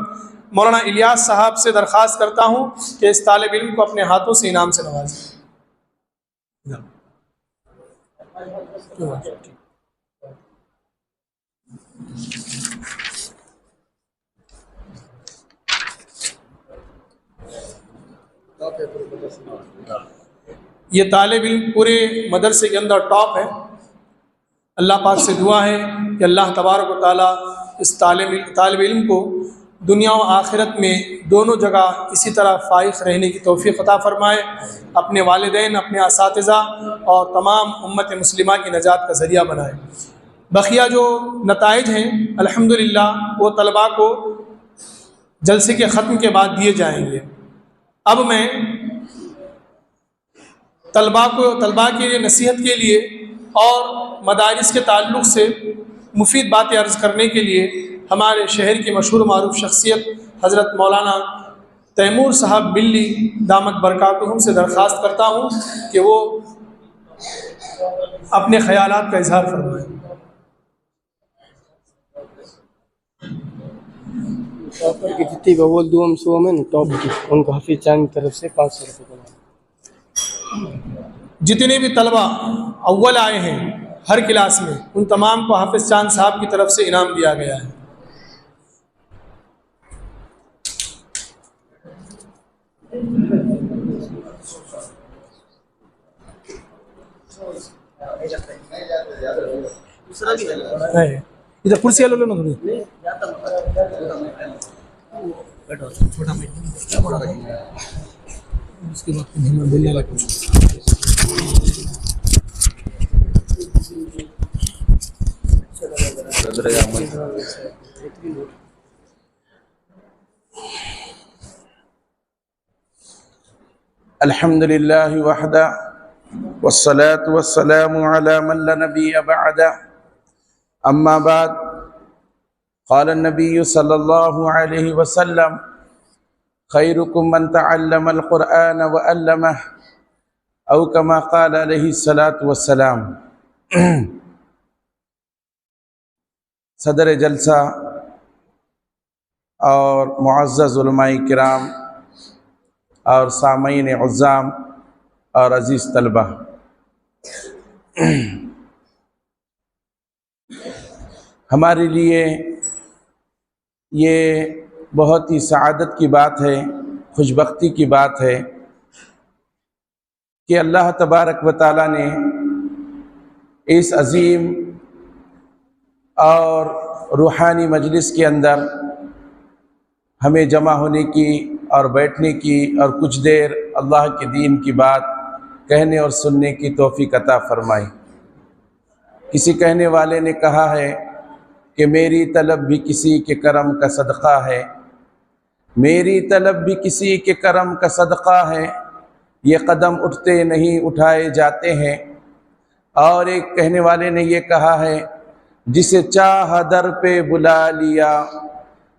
مولانا الیاس صاحب سے درخواست کرتا ہوں کہ اس طالب علم کو اپنے ہاتھوں سے انعام سے نوازیں. یہ طالب علم پورے مدرسے کے اندر ٹاپ ہے. اللہ پاک سے دعا ہے کہ اللہ تبارک و تعالیٰ اس طالب علم کو دنیا و آخرت میں دونوں جگہ اسی طرح فائق رہنے کی توفیق عطا فرمائے، اپنے والدین، اپنے اساتذہ اور تمام امت مسلمہ کی نجات کا ذریعہ بنائے. بقیہ جو نتائج ہیں الحمدللہ وہ طلباء کو جلسے کے ختم کے بعد دیے جائیں گے. اب میں طلباء کے لیے نصیحت کے لیے اور مدارس کے تعلق سے مفید باتیں عرض کرنے کے لیے ہمارے شہر کی مشہور معروف شخصیت حضرت مولانا تیمور صاحب بلی دامت برکاتہم سے درخواست کرتا ہوں کہ وہ اپنے خیالات کا اظہار فرمائیں. ٹاپر کی جتنی اول دوم سو میں نا ٹاپ کی ان کو حفیظ چاند کی طرف سے 500 روپے کا. جتنے بھی طلبہ اول آئے ہیں ہر کلاس میں ان تمام کو حافظ چاند صاحب کی طرف سے انعام دیا گیا ہے. ادھر کرسی لو نا تھوڑی. اس کے بعد بولنے والا کچھ الحمد لله وحده والصلاة والسلام على من لا نبي بعده أما بعد قال النبي صلى الله عليه وسلم خيركم من تعلم القرآن وعلمه أو كما قال عليه الصلاة والسلام. صدر جلسہ اور معزز علماء کرام اور سامعین عظام اور عزیز طلبہ، ہمارے لیے یہ بہت ہی سعادت کی بات ہے، خوش بختی کی بات ہے کہ اللہ تبارک و تعالیٰ نے اس عظیم اور روحانی مجلس کے اندر ہمیں جمع ہونے کی اور بیٹھنے کی اور کچھ دیر اللہ کے دین کی بات کہنے اور سننے کی توفیق عطا فرمائی. کسی کہنے والے نے کہا ہے کہ میری طلب بھی کسی کے کرم کا صدقہ ہے، میری طلب بھی کسی کے کرم کا صدقہ ہے، یہ قدم اٹھتے نہیں اٹھائے جاتے ہیں. اور ایک کہنے والے نے یہ کہا ہے جسے چاہ در پہ بلا لیا،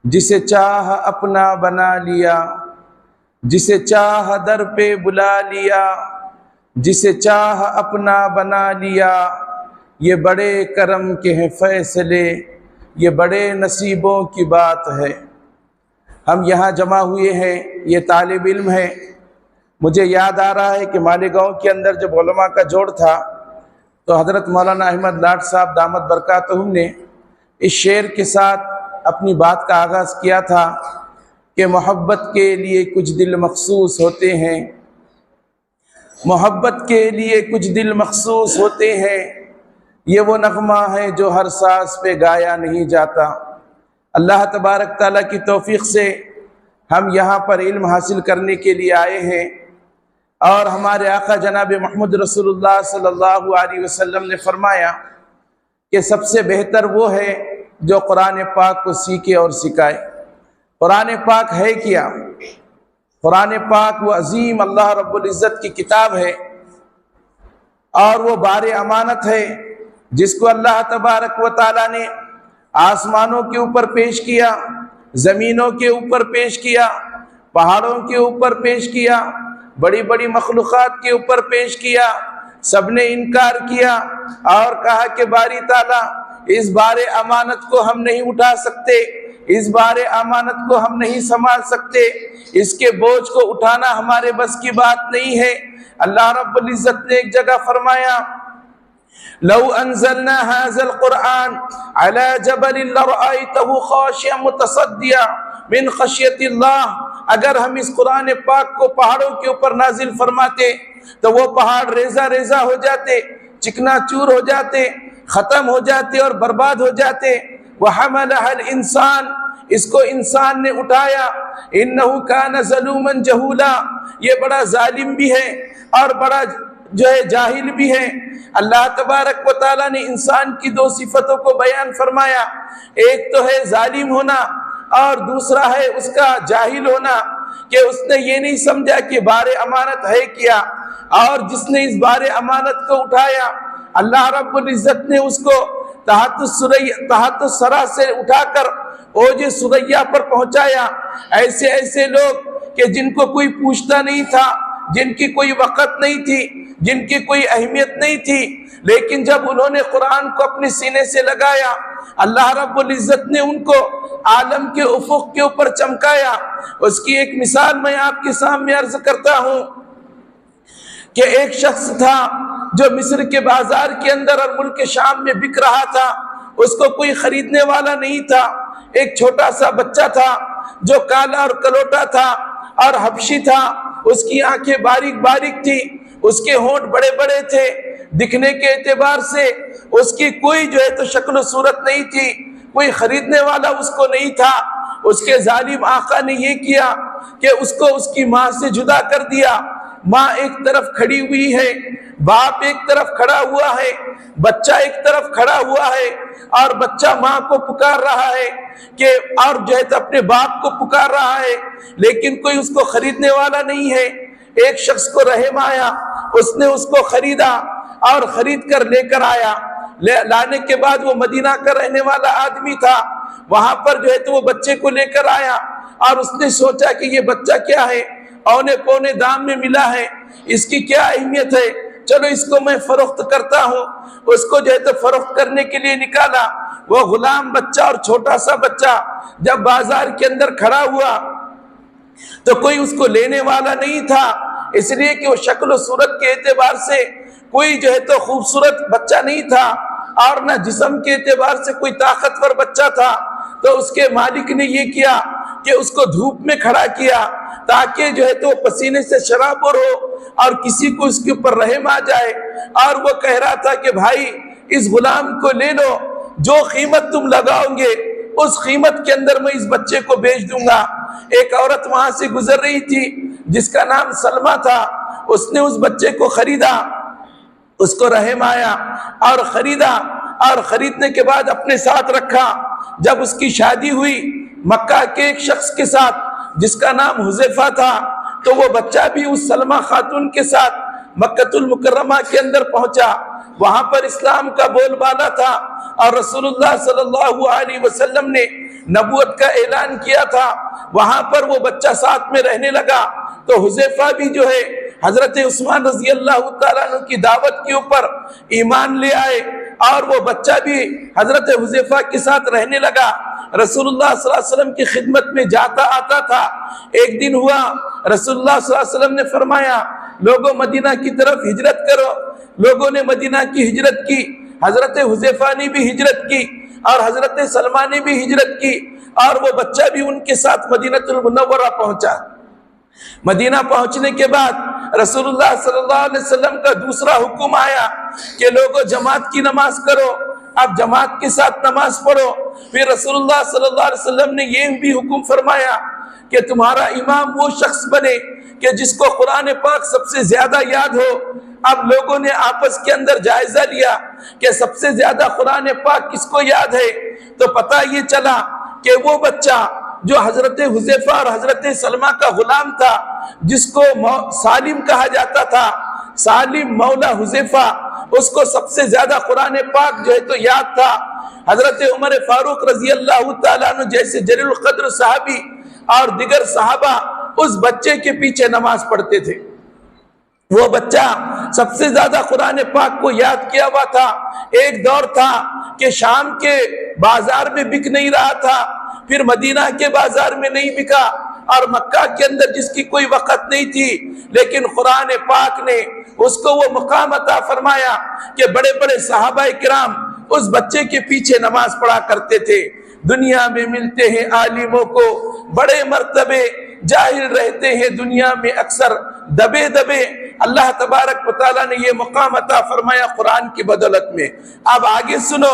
جسے چاہ اپنا بنا لیا، جسے چاہ در پہ بلا لیا، جسے چاہ اپنا بنا لیا. یہ بڑے کرم کے ہیں فیصلے، یہ بڑے نصیبوں کی بات ہے. ہم یہاں جمع ہوئے ہیں، یہ طالب علم ہے. مجھے یاد آ رہا ہے کہ مالیگاؤں کے اندر جب علماء کا جوڑ تھا تو حضرت مولانا احمد لاٹ صاحب دامت برکاتہم نے اس شعر کے ساتھ اپنی بات کا آغاز کیا تھا کہ محبت کے لیے کچھ دل مخصوص ہوتے ہیں، محبت کے لیے کچھ دل مخصوص ہوتے ہیں، یہ وہ نغمہ ہے جو ہر ساز پہ گایا نہیں جاتا. اللہ تبارک تعالیٰ کی توفیق سے ہم یہاں پر علم حاصل کرنے کے لیے آئے ہیں، اور ہمارے آقا جناب محمد رسول اللہ صلی اللہ علیہ وسلم نے فرمایا کہ سب سے بہتر وہ ہے جو قرآن پاک کو سیکھے اور سکھائے. قرآن پاک ہے کیا؟ قرآن پاک وہ عظیم اللہ رب العزت کی کتاب ہے اور وہ بار امانت ہے جس کو اللہ تبارک و تعالیٰ نے آسمانوں کے اوپر پیش کیا، زمینوں کے اوپر پیش کیا، پہاڑوں کے اوپر پیش کیا، بڑی بڑی مخلوقات کے اوپر پیش کیا۔ سب نے انکار کیا اور کہا کہ باری تعالیٰ اس بار امانت کو ہم نہیں اٹھا سکتے، اس بار امانت کو ہم نہیں سنبھال سکتے، اس کے بوجھ کو اٹھانا ہمارے بس کی بات نہیں ہے۔ اللہ رب العزت نے ایک جگہ فرمایا لو انزلنا هذا القرآن على جبل لرأيته خاشعا متصدعا من خشية الله، اگر ہم اس قرآن پاک کو پہاڑوں کے اوپر نازل فرماتے تو وہ پہاڑ ریزہ ریزہ ہو جاتے، چکنا چور ہو جاتے، ختم ہو جاتے اور برباد ہو جاتے۔ وَحَمَلَهَا الْإِنسان، اس کو انسان نے اٹھایا، إِنَّهُ كَانَ ظَلُومًا جَهُولًا، یہ بڑا ظالم بھی ہے اور بڑا جاہل بھی ہے۔ اللہ تبارک و تعالیٰ نے انسان کی دو صفتوں کو بیان فرمایا، ایک تو ہے ظالم ہونا اور دوسرا ہے اس کا جاہل ہونا، کہ اس نے یہ نہیں سمجھا کہ بار امانت ہے کیا، اور جس نے اس بار امانت کو اٹھایا اللہ رب العزت نے اس کو تحت الثری سے اٹھا کر اوج ثریا پر پہنچایا۔ ایسے ایسے لوگ کہ جن کو کوئی پوچھتا نہیں تھا، جن کی کوئی وقت نہیں تھی، جن کی کوئی اہمیت نہیں تھی، لیکن جب انہوں نے قرآن کو اپنے سینے سے لگایا اللہ رب العزت نے ان کو عالم کے افق کے اوپر چمکایا۔ اس کی ایک مثال میں آپ کے سامنے عرض کرتا ہوں کہ ایک شخص تھا جو مصر کے بازار کے اندر اور ملک شام میں بک رہا تھا، اس کو کوئی خریدنے والا نہیں تھا۔ ایک چھوٹا سا بچہ تھا جو کالا اور کلوٹا تھا اور حبشی تھا، اس کی آنکھیں باریک باریک تھی، اس کے ہونٹ بڑے بڑے تھے، دکھنے کے اعتبار سے اس کی کوئی جو ہے تو شکل و صورت نہیں تھی، کوئی خریدنے والا اس کو نہیں تھا۔ اس کے ظالم آقا نے یہ کیا کہ اس کو اس کی ماں سے جدا کر دیا۔ ماں ایک طرف کھڑی ہوئی ہے، باپ ایک طرف کھڑا ہوا ہے، بچہ ایک طرف کھڑا ہوا ہے، اور بچہ ماں کو پکار رہا ہے کہ اور جو ہے تو اپنے باپ کو پکار رہا ہے، لیکن کوئی اس کو خریدنے والا نہیں ہے۔ ایک شخص کو رحم آیا، اس نے اس کو خریدا اور خرید کر لے کر آیا۔ لانے کے بعد وہ مدینہ کا رہنے والا آدمی تھا، وہاں پر جو ہے تو وہ بچے کو لے کر آیا اور اس نے سوچا کہ یہ بچہ کیا ہے، اونے پونے دام میں ملا ہے، اس کی کیا اہمیت ہے، چلو اس کو میں فروخت کرتا ہوں۔ اس کو جو ہے تو فروخت کرنے کے لیے نکالا۔ وہ غلام بچہ اور چھوٹا سا بچہ جب بازار کے اندر کھڑا ہوا تو کوئی اس کو لینے والا نہیں تھا، اس لیے کہ وہ شکل و صورت کے اعتبار سے کوئی جو ہے تو خوبصورت بچہ نہیں تھا اور نہ جسم کے اعتبار سے کوئی طاقتور بچہ تھا۔ تو اس کے مالک نے یہ کیا کہ اس کو دھوپ میں کھڑا کیا تاکہ جو ہے تو پسینے سے شرابور ہو اور کسی کو اس کے اوپر رحم آ جائے، اور وہ کہہ رہا تھا کہ بھائی اس غلام کو لے لو، جو قیمت تم لگاؤ گے اس قیمت کے اندر میں اس بچے کو بیچ دوں گا۔ ایک عورت وہاں سے گزر رہی تھی جس کا نام سلمہ تھا، اس نے اس بچے کو خریدا، اس کو رحم آیا اور خریدا، اور خریدنے کے بعد اپنے ساتھ رکھا۔ جب اس کی شادی ہوئی مکہ کے ایک شخص کے ساتھ جس کا نام حذیفہ تھا، تو وہ بچہ بھی اس سلمہ خاتون کے ساتھ مکہ المکرمہ کے اندر پہنچا۔ وہاں پر اسلام کا بول بالا تھا اور رسول اللہ صلی اللہ علیہ وسلم نے نبوت کا اعلان کیا تھا۔ وہاں پر وہ بچہ ساتھ میں رہنے لگا، تو حذیفہ بھی جو ہے حضرت عثمان رضی اللہ تعالیٰ عنہ کی دعوت کے اوپر ایمان لے آئے، اور وہ بچہ بھی حضرت حذیفہ کے ساتھ رہنے لگا۔ رسول اللہ صلی اللہ علیہ وسلم کی خدمت میں جاتا آتا تھا۔ ایک دن ہوا رسول اللہ صلی اللہ علیہ وسلم نے فرمایا لوگوں مدینہ کی طرف ہجرت کرو۔ لوگوں نے مدینہ کی ہجرت کی، حضرت حذیفہ نے بھی ہجرت کی اور حضرت سلمہ نے بھی ہجرت کی، اور وہ بچہ بھی ان کے ساتھ مدینہ المنورہ پہنچا۔ مدینہ پہنچنے کے بعد رسول اللہ صلی اللہ علیہ وسلم کا دوسرا حکم آیا کہ لوگوں جماعت کی نماز کرو، اب جماعت کے ساتھ نماز پڑھو۔ پھر رسول اللہ صلی اللہ علیہ وسلم نے یہ بھی حکم فرمایا کہ تمہارا امام وہ شخص بنے کہ جس کو قرآن پاک سب سے زیادہ یاد ہو۔ اب لوگوں نے آپس کے اندر جائزہ لیا کہ سب سے زیادہ قرآن پاک کس کو یاد ہے، تو پتہ یہ چلا کہ وہ بچہ جو حضرت حذیفہ اور حضرت سلمہ کا غلام تھا، جس کو سالم کہا جاتا تھا، سالم مولا حذیفہ، اس کو سب سے زیادہ قرآن پاک جو ہے تو یاد تھا۔ حضرت عمر فاروق رضی اللہ تعالیٰ عنہ جیسے جلیل القدر صحابی اور دیگر صحابہ اس بچے کے پیچھے نماز پڑھتے تھے۔ وہ بچہ سب سے زیادہ قرآن پاک کو یاد کیا ہوا تھا۔ ایک دور تھا کہ شام کے بازار میں بک نہیں رہا تھا، پھر مدینہ کے بازار میں نہیں بکا، اور مکہ کے اندر جس کی کوئی وقت نہیں تھی، لیکن قرآن پاک نے اس کو وہ مقام عطا فرمایا کہ بڑے بڑے صحابہ کرام اس بچے کے پیچھے نماز پڑھا کرتے تھے۔ دنیا میں ملتے ہیں عالموں کو بڑے مرتبے، جاہل رہتے ہیں دنیا میں اکثر دبے دبے۔ اللہ تبارک و تعالیٰ نے یہ مقام عطا فرمایا قرآن کی بدولت میں۔ اب آگے سنو،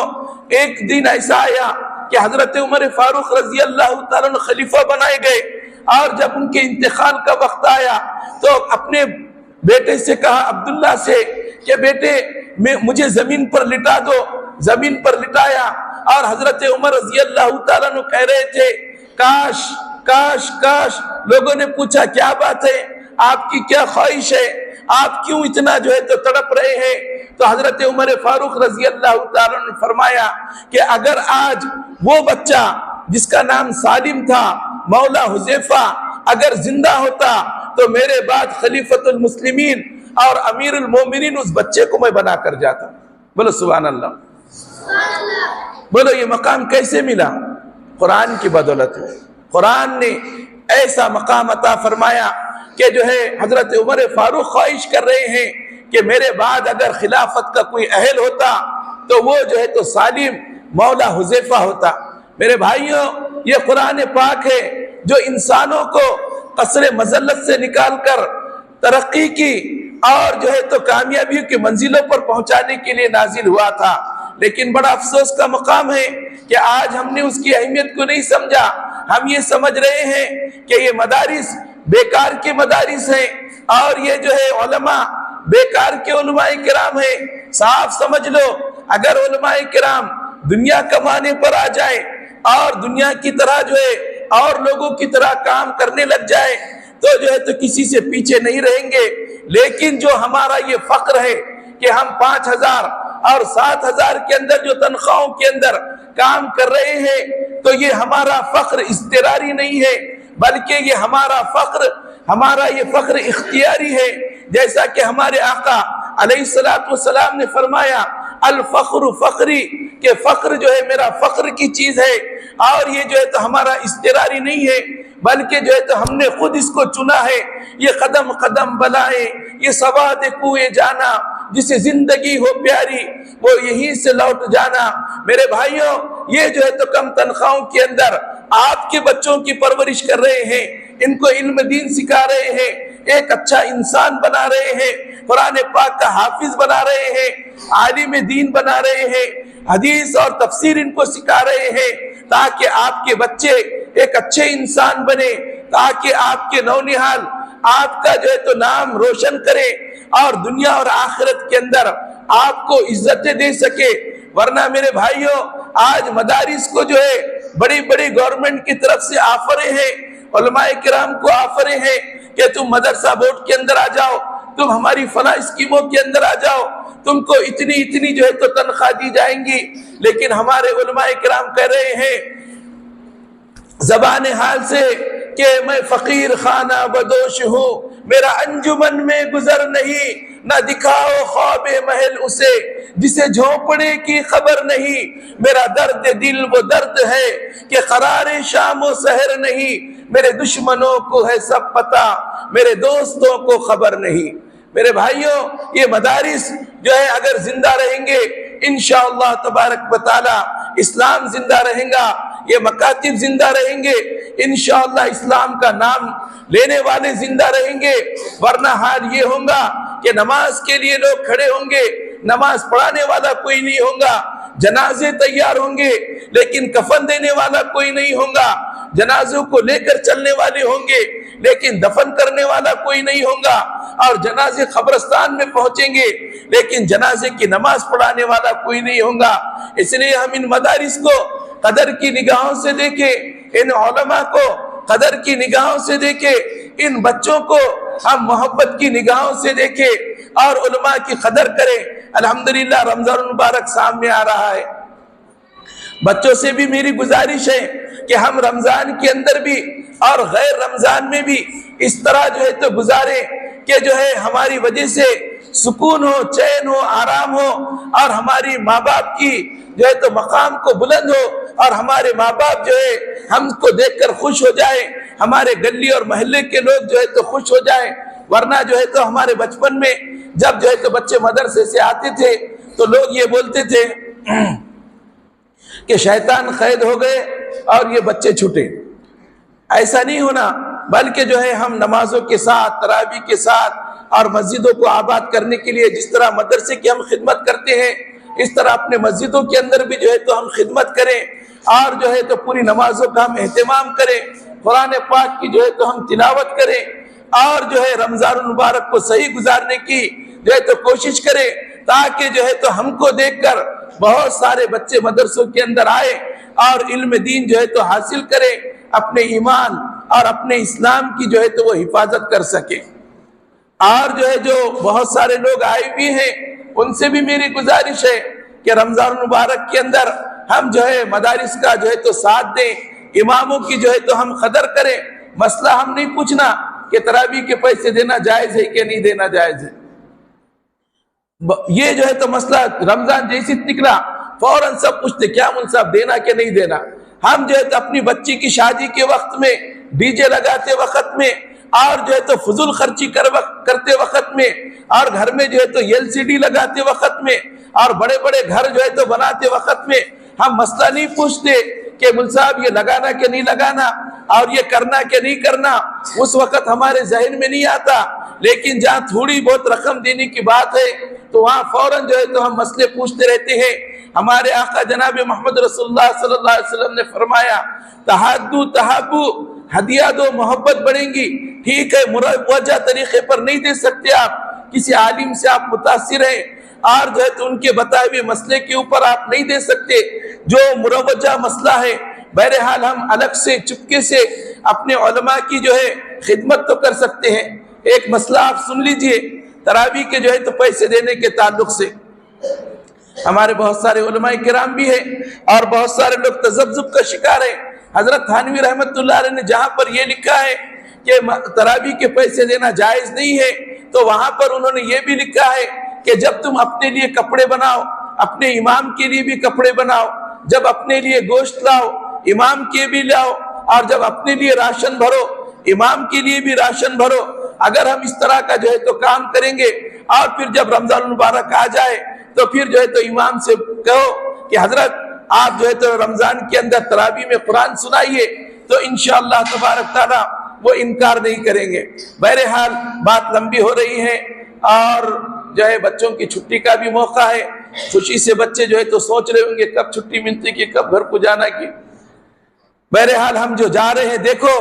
ایک دن ایسا آیا کہ حضرت عمر فاروق رضی اللہ تعالیٰ عنہ خلیفہ بنائے گئے، اور جب ان کے انتقال کا وقت آیا تو اپنے بیٹے سے کہا، عبداللہ سے، کہ بیٹے مجھے زمین پر لٹا دو۔ زمین پر لٹایا، اور حضرت عمر رضی اللہ تعالیٰ عنہ کہہ رہے تھے، کاش کاش کاش۔ لوگوں نے پوچھا کیا بات ہے، آپ کی کیا خواہش ہے، آپ کیوں اتنا جو ہے تو تڑپ رہے ہیں؟ تو حضرت عمر فاروق رضی اللہ تعالیٰ نے فرمایا کہ اگر آج وہ بچہ جس کا نام سالم تھا، مولا حذیفہ، اگر زندہ ہوتا تو میرے بعد خلیفۃ المسلمین اور امیر المومنین اس بچے کو میں بنا کر جاتا۔ بولو سبحان اللہ۔ بولو یہ مقام کیسے ملا؟ قرآن کی بدولت ہے۔ قرآن نے ایسا مقام عطا فرمایا کہ جو ہے حضرت عمر فاروق خواہش کر رہے ہیں کہ میرے بعد اگر خلافت کا کوئی اہل ہوتا تو وہ جو ہے تو سالم مولا حذیفہ ہوتا۔ میرے بھائیوں، یہ قرآن پاک ہے جو انسانوں کو قصر مذلت سے نکال کر ترقی کی اور جو ہے تو کامیابیوں کی منزلوں پر پہنچانے کے لیے نازل ہوا تھا۔ لیکن بڑا افسوس کا مقام ہے کہ آج ہم نے اس کی اہمیت کو نہیں سمجھا۔ ہم یہ سمجھ رہے ہیں کہ یہ مدارس بیکار کے مدارس ہیں، اور یہ جو ہے علماء بیکار کے علماء کرام ہیں۔ صاف سمجھ لو، اگر علماء کرام دنیا کمانے پر آ جائے اور دنیا کی طرح جو ہے اور لوگوں کی طرح کام کرنے لگ جائے تو جو ہے تو کسی سے پیچھے نہیں رہیں گے۔ لیکن جو ہمارا یہ فخر ہے کہ ہم 5,000 اور 7,000 کے اندر جو تنخواہوں کے اندر کام کر رہے ہیں، تو یہ ہمارا فخر اضطراری نہیں ہے، بلکہ یہ ہمارا یہ فخر اختیاری ہے۔ جیسا کہ ہمارے آقا علیہ السلام نے فرمایا، الفخر فخری، کہ فخر جو ہے میرا فخر کی چیز ہے، اور یہ جو ہے تو ہمارا اضطراری نہیں ہے، بلکہ جو ہے تو ہم نے خود اس کو چنا ہے۔ یہ قدم قدم بلائے، یہ سواد کوئے جانا، جسے زندگی ہو پیاری وہ یہیں سے لوٹ جانا۔ میرے بھائیوں، یہ جو ہے تو کم تنخواہوں کے اندر آپ کے بچوں کی پرورش کر رہے ہیں، ان کو علم دین سکھا رہے ہیں، ایک اچھا انسان بنا رہے ہیں، قرآن پاک کا حافظ بنا رہے ہیں، عالم دین بنا رہے ہیں، حدیث اور تفسیر ان کو سکھا رہے ہیں، تاکہ آپ کے بچے ایک اچھے انسان بنے، تاکہ آپ کے نونہال آپ کا جو ہے تو نام روشن کرے اور دنیا اور آخرت کے اندر آپ کو عزتیں دے سکے۔ ورنہ میرے بھائیوں، آج مدارس کو جو ہے بڑی بڑی گورنمنٹ کی طرف سے آفریں ہیں، علماء کرام کو آفریں ہیں کہ تم مدرسہ بورڈ کے اندر آ جاؤ، تم ہماری فلاں اسکیموں کے اندر آ جاؤ، تم کو اتنی جو ہے تو تنخواہ دی جائیں گی۔ لیکن ہمارے علماء کرام کہہ رہے ہیں زبان حال سے کہ میں فقیر خانہ بدوش ہوں، میرا انجمن میں گزر نہیں، نہ دکھاؤ خواب محل اسے جسے جھونپڑے کی خبر نہیں، میرا درد دل وہ درد ہے کہ قرار شام و سحر نہیں، میرے دشمنوں کو ہے سب پتہ، میرے دوستوں کو خبر نہیں۔ میرے بھائیوں، یہ مدارس جو ہے اگر زندہ رہیں گے انشاءاللہ تبارک و تعالی اسلام زندہ رہیں گا، یہ مکاتب زندہ رہیں گے، انشاءاللہ اسلام کا نام لینے والے زندہ رہیں گے۔ ورنہ حال یہ ہوگا کہ نماز کے لیے لوگ کھڑے ہوں گے، نماز پڑھانے والا کوئی نہیں ہوگا، جنازے تیار ہوں گے لیکن کفن دینے والا کوئی نہیں ہوگا، جنازوں کو لے کر چلنے والے ہوں گے لیکن دفن کرنے والا کوئی نہیں ہوگا، اور جنازے قبرستان میں پہنچیں گے لیکن جنازے کی نماز پڑھانے والا کوئی نہیں ہوگا۔ اس لیے ہم ان مدارس کو قدر کی نگاہوں سے دیکھیں، ان علماء کو قدر کی نگاہوں سے دیکھے، ان بچوں کو ہم محبت کی نگاہوں سے دیکھے اور علماء کی قدر کریں۔ الحمدللہ رمضان المبارک سامنے آ رہا ہے، بچوں سے بھی میری گزارش ہے کہ ہم رمضان کے اندر بھی اور غیر رمضان میں بھی اس طرح جو ہے تو گزاریں کہ جو ہے ہماری وجہ سے سکون ہو، چین ہو، آرام ہو، اور ہماری ماں باپ کی جو ہے تو مقام کو بلند ہو، اور ہمارے ماں باپ جو ہے ہم کو دیکھ کر خوش ہو جائے، ہمارے گلی اور محلے کے لوگ جو ہے تو خوش ہو جائیں۔ ورنہ جو ہے تو ہمارے بچپن میں جب جو ہے تو بچے مدرسے سے آتے تھے تو لوگ یہ بولتے تھے کہ شیطان قید ہو گئے اور یہ بچے چھوٹے۔ ایسا نہیں ہونا، بلکہ جو ہے ہم نمازوں کے ساتھ، تراویح کے ساتھ اور مسجدوں کو آباد کرنے کے لیے جس طرح مدرسے کی ہم خدمت کرتے ہیں، اس طرح اپنے مسجدوں کے اندر بھی جو ہے تو ہم خدمت کریں، اور جو ہے تو پوری نمازوں کا ہم اہتمام کریں، قرآن پاک کی جو ہے تو ہم تلاوت کریں، اور جو ہے رمضان المبارک کو صحیح گزارنے کی جو ہے تو کوشش کریں، تاکہ جو ہے تو ہم کو دیکھ کر بہت سارے بچے مدرسوں کے اندر آئے اور علم دین جو ہے تو حاصل کریں، اپنے ایمان اور اپنے اسلام کی جو ہے تو وہ حفاظت کر سکیں۔ اور جو ہے جو بہت سارے لوگ آئے بھی ہیں، ان سے بھی میری گزارش ہے کہ رمضان المبارک کے اندر ہم جو ہے مدارس کا جو ہے تو ساتھ دیں، اماموں کی جو ہے تو ہم قدر کریں۔ مسئلہ ہم نہیں پوچھنا کہ تراویح کے پیسے دینا جائز ہے کہ نہیں دینا جائز ہے، یہ جو ہے تو مسئلہ رمضان جیسی نکلا فوراً سب پوچھتے کیا مول صاحب دینا کہ نہیں دینا۔ ہم جو ہے تو اپنی بچی کی شادی کے وقت میں، ڈی جے لگاتے وقت میں، اور جو ہے تو فضول خرچی کرتے وقت میں، اور گھر میں جو ہے تو ایل سی ڈی لگاتے وقت میں، اور بڑے بڑے گھر جو ہے تو بناتے وقت میں ہم مسئلہ نہیں پوچھتے کہ مول صاحب یہ لگانا کہ نہیں لگانا اور یہ کرنا کہ نہیں کرنا، اس وقت ہمارے ذہن میں نہیں آتا۔ لیکن جہاں تھوڑی بہت رقم دینے کی بات ہے تو وہاں فوراً جو ہے تو ہم مسئلے پوچھتے رہتے ہیں۔ ہمارے آقا جناب محمد رسول اللہ صلی اللہ علیہ وسلم نے فرمایا تحادو تحابو، ہدیہ دو محبت بڑھیں گی۔ ٹھیک ہے، مروجہ طریقے پر نہیں دے سکتے آپ، کسی عالم سے آپ متاثر ہیں اور جو ہے تو ان کے بتائے ہوئے مسئلے کے اوپر آپ نہیں دے سکتے جو مروجہ مسئلہ ہے، بہرحال ہم الگ سے چپکے سے اپنے علماء کی جو ہے خدمت تو کر سکتے ہیں۔ ایک مسئلہ آپ سن لیجئے تراویح کے جو ہے تو پیسے دینے کے تعلق سے، ہمارے بہت سارے علماء کرام بھی ہیں اور بہت سارے لوگ تذبذب کا شکار ہیں۔ حضرت تھانوی رحمت اللہ علیہ نے جہاں پر یہ لکھا ہے کہ تراویح کے پیسے دینا جائز نہیں ہے، تو وہاں پر انہوں نے یہ بھی لکھا ہے کہ جب تم اپنے لیے کپڑے بناؤ، اپنے امام کے لیے بھی کپڑے بناؤ، جب اپنے لیے گوشت لاؤ امام کے بھی لاؤ، اور جب اپنے لیے راشن بھرو امام کے لیے بھی راشن بھرو۔ اگر ہم اس طرح کا جو ہے تو کام کریں گے اور پھر جب رمضان المبارک آ جائے تو پھر جو ہے تو امام سے کہو کہ حضرت آپ جو ہے تو رمضان کے اندر تراویح میں قرآن سنائیے، تو انشاءاللہ تبارک تعالیٰ وہ انکار نہیں کریں گے۔ بہرحال بات لمبی ہو رہی ہے اور جو ہے بچوں کی چھٹی کا بھی موقع ہے، خوشی سے بچے جو ہے تو سوچ رہے ہوں گے کب چھٹی ملتی کہ کب گھر کو جانا کی۔ بہرحال ہم جو جا رہے ہیں، دیکھو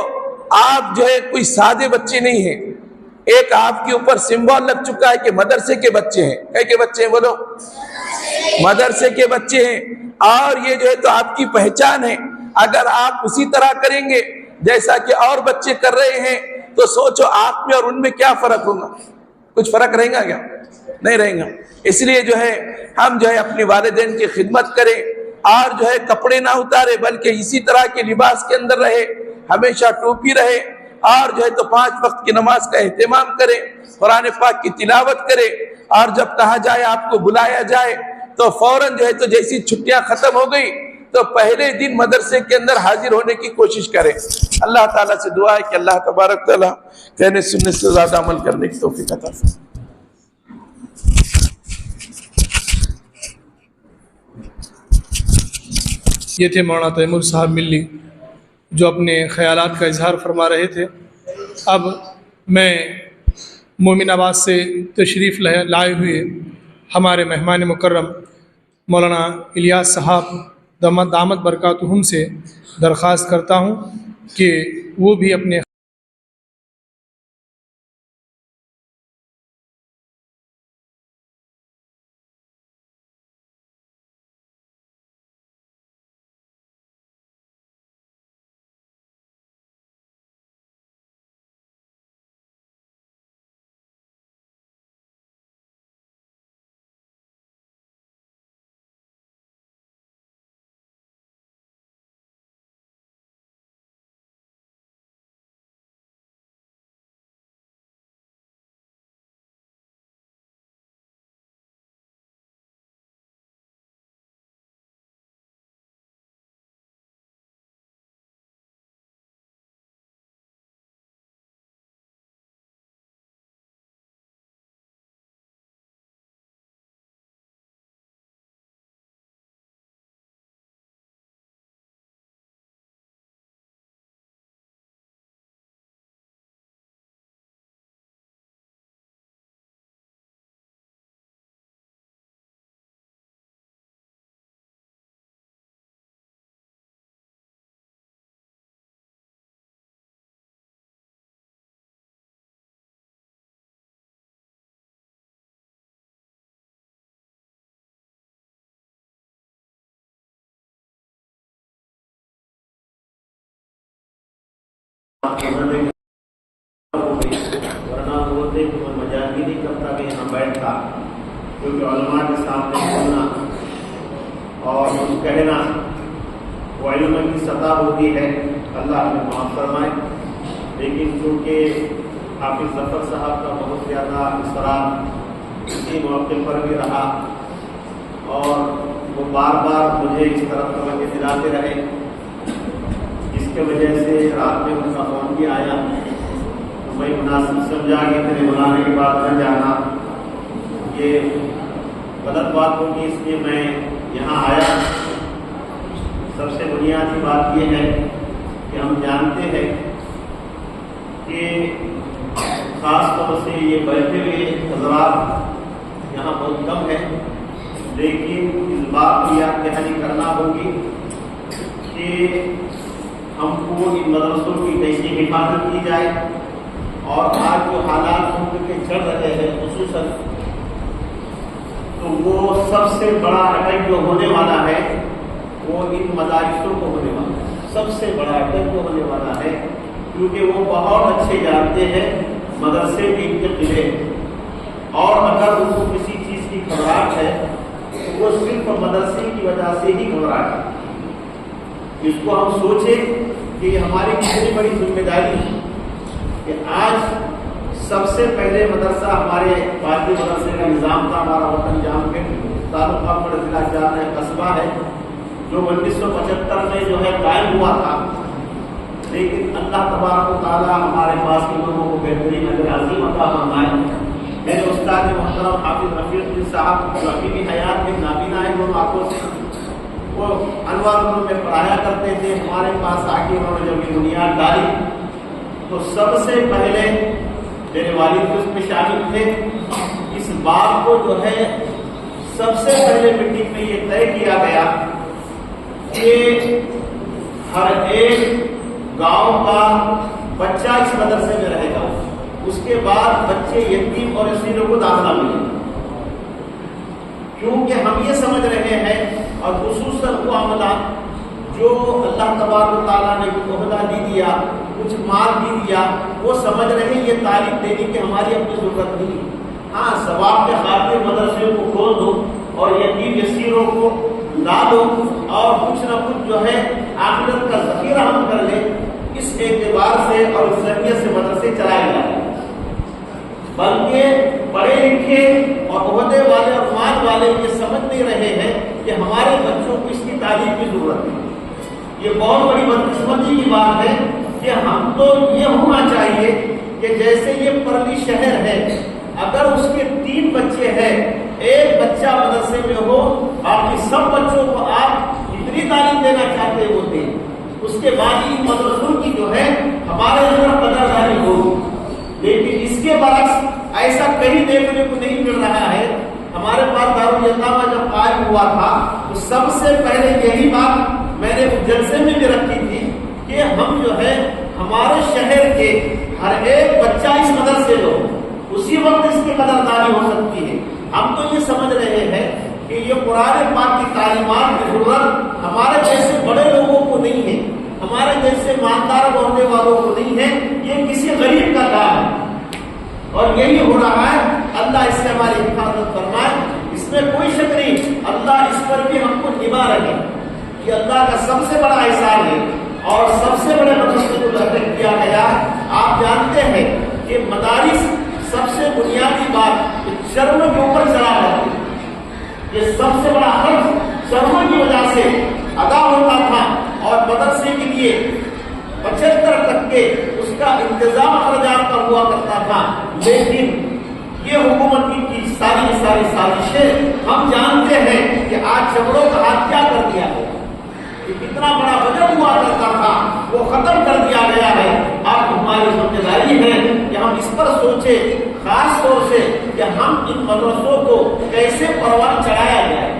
آپ جو ہے کوئی سادے بچے نہیں ہیں، ایک آپ کے اوپر سمبول لگ چکا ہے کہ مدرسے کے بچے ہیں۔ کہے کے بچے ہیں بولو؟ مدرسے کے بچے ہیں، اور یہ جو ہے تو آپ کی پہچان ہے۔ اگر آپ اسی طرح کریں گے جیسا کہ اور بچے کر رہے ہیں تو سوچو آپ میں اور ان میں کیا فرق ہوگا؟ کچھ فرق رہے گا کیا؟ نہیں رہے گا۔ اس لیے جو ہے ہم جو ہے اپنے والدین کی خدمت کریں اور جو ہے کپڑے نہ اتارے بلکہ اسی طرح کے لباس کے اندر رہے، ہمیشہ ٹوپی رہے، اور جو ہے تو 5 وقت کی نماز کا اہتمام کریں، قرآن پاک کی تلاوت کریں، اور جب کہا جائے آپ کو بلایا جائے تو فوراً جو ہے تو جیسی چھٹیاں ختم ہو گئی تو پہلے دن مدرسے کے اندر حاضر ہونے کی کوشش کریں۔ اللہ تعالیٰ سے دعا ہے کہ اللہ تبارک تعالیٰ کہنے سننے سے زیادہ عمل کرنے کی توفیق عطا فرمائے۔ یہ تھے مولانا تیمور صاحب ملی جو اپنے خیالات کا اظہار فرما رہے تھے۔ اب میں مومن آباد سے تشریف لائے ہوئے ہمارے مہمان مکرم مولانا الیاس صاحب دامت برکاتہم سے درخواست کرتا ہوں کہ وہ بھی اپنے ورنہ بولتے کہ میں مجاز بھی نہیں کرتا کہ یہاں بیٹھتا، کیونکہ علماء کے سامنے بولنا اور کہنا وہ علم کی سطح ہوتی ہے، اللہ ہمیں معاف فرمائے۔ لیکن چونکہ حافظ ظفر صاحب کا بہت زیادہ اصرار اسی موقع پر بھی رہا اور وہ بار بار مجھے اس طرف توجہ دلاتے رہے، جس کی وجہ سے رات میں ان کا فون بھی آیا تو میں مناسب سمجھا کہ میرے بلانے کے بعد نہ جانا یہ غلط بات ہوگی، اس لیے میں یہاں آیا۔ سب سے بنیادی بات یہ ہے کہ ہم جانتے ہیں کہ خاص طور سے یہ بیٹھے ہوئے حضرات یہاں بہت کم ہیں، لیکن اس بات کی یاد دہانی کرنا ہوگی کہ ہم کو ان مدرسوں کی کیسی حفاظت کی جائے، اور آج جو حالات ملک کے چل رہے ہیں خصوصاً، تو وہ سب سے بڑا اٹیک جو ہونے والا ہے وہ ان مدارسوں کو ہونے والا ہے، سب سے بڑا اٹیک جو ہونے والا ہے، کیونکہ وہ بہت اچھے جانتے ہیں مدرسے بھی ان کے قلعے، اور اگر ان کو کسی چیز کی گھبراہٹ ہے تو وہ صرف مدرسے کی وجہ سے ہی گھبراہٹ ہے۔ اس کو ہم سوچیں کہ یہ ہماری کتنی بڑی ذمہ داری ہے کہ آج سب سے پہلے مدرسہ ہمارے بھارتی مدرسے کا نظام تھا، ہمارا وطن جام کے تعلقہ پر ضلع جان ہے، قصبہ ہے، جو 1975 میں جو ہے قائم ہوا تھا، لیکن اللہ تبارک و تعالیٰ ہمارے پاس کے لوگوں کو بہترین اجر عظیم عطا فرمائے۔ میرے استاد محترم حافظ رفیق الدین صاحب جو ابھی بھی حیات میں نابینا ہے، دونوں آنکھوں سے وہ انوار میں پڑھایا کرتے تھے، ہمارے پاس آ کے انہوں نے جب یہ بنیاد ڈالی تو سب سے پہلے میرے والد اس میں شامل تھے۔ اس بات کو جو ہے سب سے پہلے میٹنگ میں یہ طے کیا گیا کہ ہر ایک گاؤں کا بچہ اس مدرسے میں رہے گا، اس کے بعد بچے یتیم اور اسیروں کو داخلہ ملے گا، کیونکہ ہم یہ سمجھ رہے ہیں، اور خصوصاً وہ عملہ جو اللہ تبارک و تعالیٰ نے کچھ عہدہ بھی دیا، کچھ مال بھی دیا، وہ سمجھ رہے ہیں یہ تعلیم دینے کی ہماری اپنی ضرورت نہیں۔ ہاں، ثواب کے خاطر مدرسے کو کھول دو اور یتیم یسیروں کو لا دو اور کچھ نہ کچھ جو ہے آخرت کا ذخیرہ ہم کر لیں، اس اعتبار سے اور اس ذریعے سے مدرسے چلائے جائیں، بلکہ پڑھے لکھے اور عہدے والے اور مال والے یہ سمجھ نہیں رہے ہیں کہ ہمارے بچوں کو اس کی تعلیم کی ضرورت ہے۔ یہ بہت بڑی بدقسمتی کی بات ہے کہ ہم تو یہ ہونا چاہیے کہ جیسے یہ پرلی شہر ہے، اگر اس کے 3 بچے ہیں، ایک بچہ مدرسے میں ہو، باقی سب بچوں کو آپ جتنی تعلیم دینا چاہتے ہیں وہ دیں، اس کے بعد ان مدرسوں کی جو ہے ہمارے اندر قدردانی ہوگی۔ لیکن اس کے برعکس ایسا کہیں دیکھنے کو نہیں مل رہا ہے۔ ہمارے پاس دارالیتامہ جب قائم ہوا تھا تو سب سے پہلے یہی بات میں نے جلسے میں بھی رکھی تھی کہ ہم جو ہے ہمارے شہر کے ہر ایک بچہ اس مدرسے میں ہو، اسی وقت اس کی قدردانی ہو سکتی ہے۔ ہم تو یہ سمجھ رہے ہیں کہ یہ قرآن پاک کی تعلیمات کی ضرورت ہمارے جیسے بڑے لوگوں کو نہیں ہے، ہمارے جیسے مالدار ہونے والوں کو نہیں ہے، یہ کسی غریب کا کام ہے، اور یہی ہو رہا ہے۔ اللہ اس سے ہماری حفاظت فرمائے، اس میں کوئی شک نہیں، اللہ اس پر بھی ہم کو نبھا رہے، یہ اللہ کا سب سے بڑا احسان ہے۔ اور سب سے بڑے مدرسے کو لگن کیا گیا، آپ جانتے ہیں کہ مدارس سب سے بنیادی بات شرم کے اوپر چلا ہے، یہ سب سے بڑا خرچ شرم کی وجہ سے ادا ہوتا تھا، اور مدرسے کے لیے 75 تک کے اس کا انتظام اخراجات کا ہوا کرتا تھا۔ لیکن یہ حکومت کی ساری سازشیں ہم جانتے ہیں کہ آج جھگڑوں کا ہاتھ کیا کر دیا ہے، کہ کتنا بڑا بجٹ ہوا کرتا تھا وہ ختم کر دیا گیا ہے۔ اب ہماری ذمہ داری ہے کہ ہم اس پر سوچیں، خاص طور سے کہ ہم ان مدرسوں کو کیسے پروان چڑھایا جائے،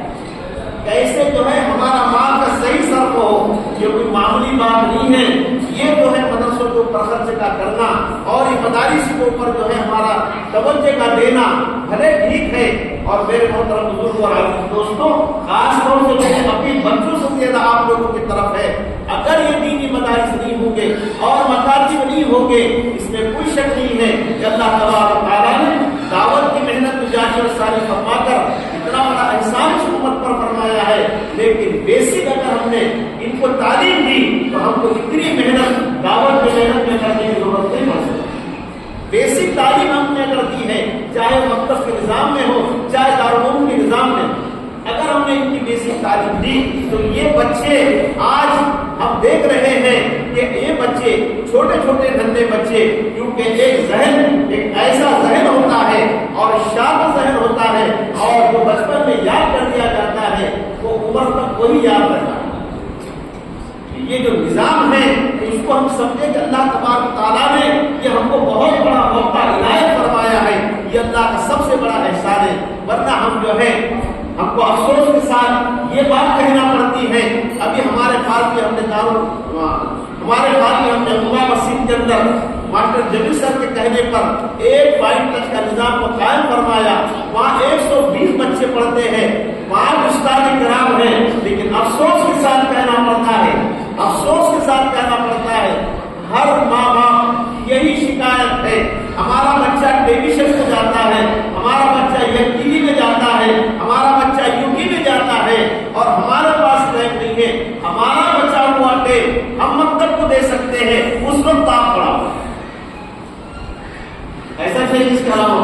کیسے جو ہے ہمارا مال کا صحیح صرف ہو۔ یہ کوئی معمولی بات نہیں ہے، یہ جو ہے مدرسوں کے اوپر خرچ کا کرنا اور یہ مدارس کے اوپر جو ہے ہمارا توجہ کا دینا بھلے ٹھیک ہے۔ اور میرے محترم بزرگ اور عزیز دوستوں، خاص طور سے میں اپنی بچوں سے زیادہ آپ لوگوں کی طرف ہے اگر یہ دینی مدارس نہیں ہوں گے اور مکاتب نہیں ہوں گے، اس میں کوئی شک نہیں ہے کہ اللہ تبارک و تعالیٰ نے دعوت کی محنت جاری اور ساری فرما کر اتنا بڑا احسان اس امت پر فرمایا ہے، لیکن بیسک اگر ہم نے ان کو تعلیم دی تو ہم کو اتنی محنت دعوت کی محنت میں کرنے کی ضرورت نہیں پڑ سکتی۔ بیسک تعلیم ہم نے اگر دی ہے، چاہے مکتب کے نظام میں ہو چاہے دارالعلوم کے نظام میں، اگر ہم نے ان کی بیسک تعلیم دی تو یہ بچے آج ہم دیکھ رہے ہیں کہ یہ بچے چھوٹے چھوٹے ننھے بچے، کیونکہ ایک ذہن ایک ایسا ذہن ہوتا ہے اور شارپ ذہن ہوتا ہے، اور جو بچپن میں یاد کر دیا جاتا ہے وہ عمر تک وہی یاد رہتا ہے۔ یہ جو نظام ہے اس کو ہم سمجھیں کہ اللہ تبارک تعالیٰ نے یہ ہم کو بہت بڑا موقع عنایت فرمایا ہے، یہ اللہ کا سب سے بڑا احسان ہے، ورنہ ہم جو ہے ہم کو افسوس کے ساتھ یہ بات کہنا پڑتی ہے۔ ابھی ہمارے پاس بھی ہم نے عموما مسجد کے اندر ماسٹر جمیل صاحب کے کہنے پر ایک وائٹ ٹچ کا نظام کو قائم فرمایا، وہاں 120 بچے پڑھتے ہیں، 5 استاد کرام ہیں، لیکن افسوس کے ساتھ کہنا پڑتا ہے، افسوس کے ساتھ کہنا پڑتا ہے، ہر ماں باپ یہی شکایت ہے، ہمارا بچہ ٹیلیویژن کو جاتا ہے، ہمارا بچہ ٹی وی میں جاتا ہے، ہمارا بچہ یوگی میں جاتا ہے، اور ہمارے پاس ٹائم نہیں ہے، ہمارا بچہ ہوا ٹائم ہم مکتب کو دے سکتے ہیں، اس وقت آپ پڑھاؤ۔ ایسا چاہیے اس کا علاوہ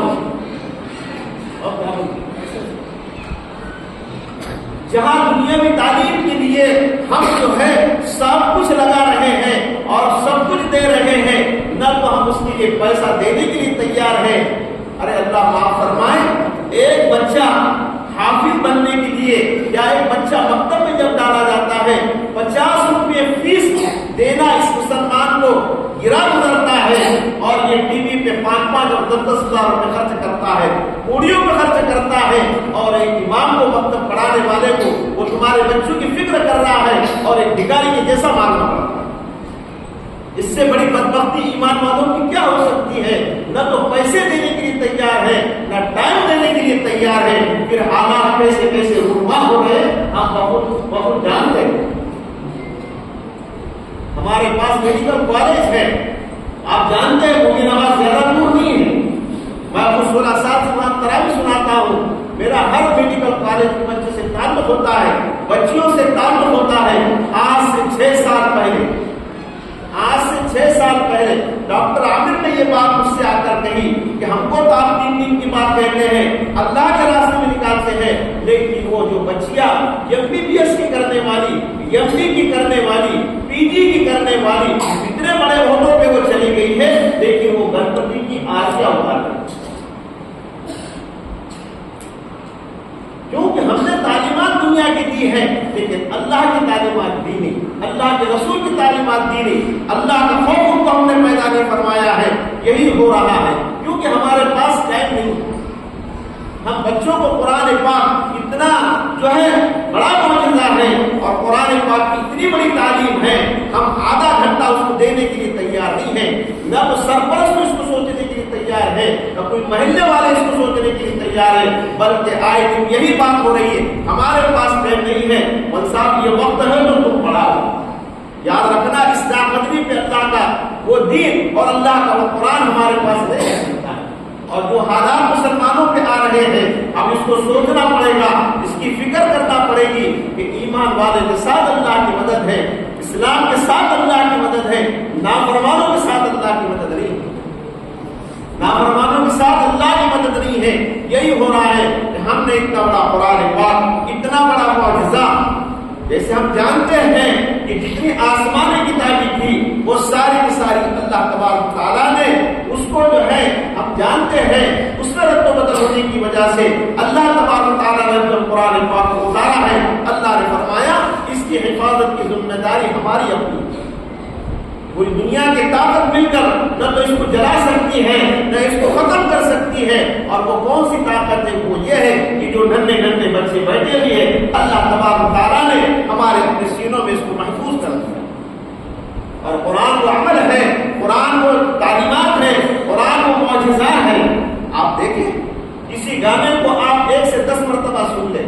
جہاں دنیاوی تعلیم کے لیے ہم جو ہے سب کچھ لگا رہے ہیں اور سب کچھ دے رہے ہیں، نہ تو ہم اس کے لیے پیسہ دینے کے لیے تیار ہیں۔ ارے اللہ معاف فرمائے، ایک بچہ حافظ بننے کے لیے یا ایک بچہ مکتب میں جب ڈالا جاتا ہے 50 روپے فیس دینا اس مسلمان کو گرا گزرتا ہے، اور یہ ٹی وی پہ 5-5 اور 10-10 ہزار روپے خرچ کرتا ہے، پوڑیوں پہ خرچ کرتا ہے، اور ایک امام کو مکتب پڑھانے والے کو وہ تمہارے بچوں کی فکر کر رہا ہے اور ایک بھکاری کے جیسا مارنا پڑتا ہے۔ اس سے بڑی بدبختی ایمان والوں کی کیا ہو سکتی ہے؟ نہ تو پیسے دینے کے لیے تیار ہے، نہ ٹائم دینے کے لیے تیار ہے، پھر حالات کیسے کیسے رونما ہو گئے ہم بہت جانتے ہیں۔ ہمارے پاس میڈیکل کالج ہے، آپ جانتے ہیں مجھے نواز زیادہ دور نہیں ہے، میں آپ کو 16 سال سے تراویح سناتا ہوں، میرا ہر میڈیکل کالج کے بچے سے تعلق ہوتا ہے، بچیوں سے تعلق ہوتا ہے۔ آج سے 6 سال پہلے ڈاکٹر عامر نے یہ بات مجھ سے آ کر کہی کہ ہم کو تو آپ 3 دن کی بات کہتے ہیں، اللہ کے راستے میں نکالتے ہیں، لیکن وہ جو بچیاں MBBS کی کرنے والی، MD کی کرنے والی، PG کی کرنے والی، اتنے بڑے عہدوں پہ وہ چلی گئی ہے، لیکن وہ گنپتی کی آرزیاں اتار گئی، کیونکہ ہم نے تعلیمات دنیا کی دی ہے لیکن اللہ کی تعلیمات دی نہیں، اللہ کے رسول کی تعلیمات دی نہیں، اللہ کا خوف ان کو ہم نے پیدا نہیں فرمایا ہے۔ یہی ہو رہا ہے کیونکہ ہمارے پاس ٹائم نہیں، ہم بچوں کو قرآن پاک اتنا جو ہے بڑا معجزہ ہے اور قرآن پاک کی اتنی بڑی تعلیم ہے، ہم آدھا گھنٹہ اس کو دینے کے لیے تیار نہیں ہیں، نہ تو سرپرست اس کو سوچنے کے لیے تیار ہے، نہ کوئی محلے والے اس کو سوچنے کے لیے تیار ہے، بلکہ آئے دن یہی بات ہو رہی ہے، ہمارے پاس ٹائم نہیں ہے، مول صاحب یہ وقت ہے تو تم پڑھاؤ۔ یاد رکھنا اس دامدنی پہ اللہ کا وہ دین اور اللہ کا وہ قرآن ہمارے پاس نہیں ہے، اور جو حالات مسلمانوں پہ آ رہے ہیں اب اس کو سوچنا پڑے گا، اس کی فکر کرنا پڑے گی کہ ایمان والے کے ساتھ اللہ کی مدد ہے، اسلام کے ساتھ اللہ کی مدد ہے، نافرمانوں کے ساتھ اللہ کی مدد نہیں ہے، نافرمانوں کے ساتھ اللہ کی مدد نہیں ہے۔ یہی ہو رہا ہے کہ ہم نے اتنا بڑا قرآن پاک، اتنا بڑا معجزہ، جیسے ہم جانتے ہیں کہ جتنی آسمانی کتابیں تھی وہ ساری کی ساری اللہ تبارک تعالیٰ نے اس کو جو ہے ہم جانتے ہیں اس میں رد و بدل ہونے کی وجہ سے اللہ تبارک تعالیٰ نے جو قرآن پاک کو اتارا ہے، اللہ نے فرمایا اس کی حفاظت کی ذمہ داری ہماری اپنی ہے۔ پوری دنیا کی طاقت مل کر نہ تو اس کو جلا سکتی ہے نہ اس کو ختم کر سکتی ہے، اور وہ کون سی طاقت ہے؟ وہ یہ ہے کہ جو ننھے ننھے بچے بیٹھے ہوئے ہیں اللہ تبارک تعالیٰ نے ہمارے اپنے سینوں میں اس کو محفوظ کر دیا، اور قرآن وہ عمل ہے، قرآن وہ تعلیمات ہے، قرآن وہ معجزہ ہے۔ آپ دیکھیں کسی گانے کو آپ 1 سے 10 مرتبہ سن لیں،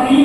3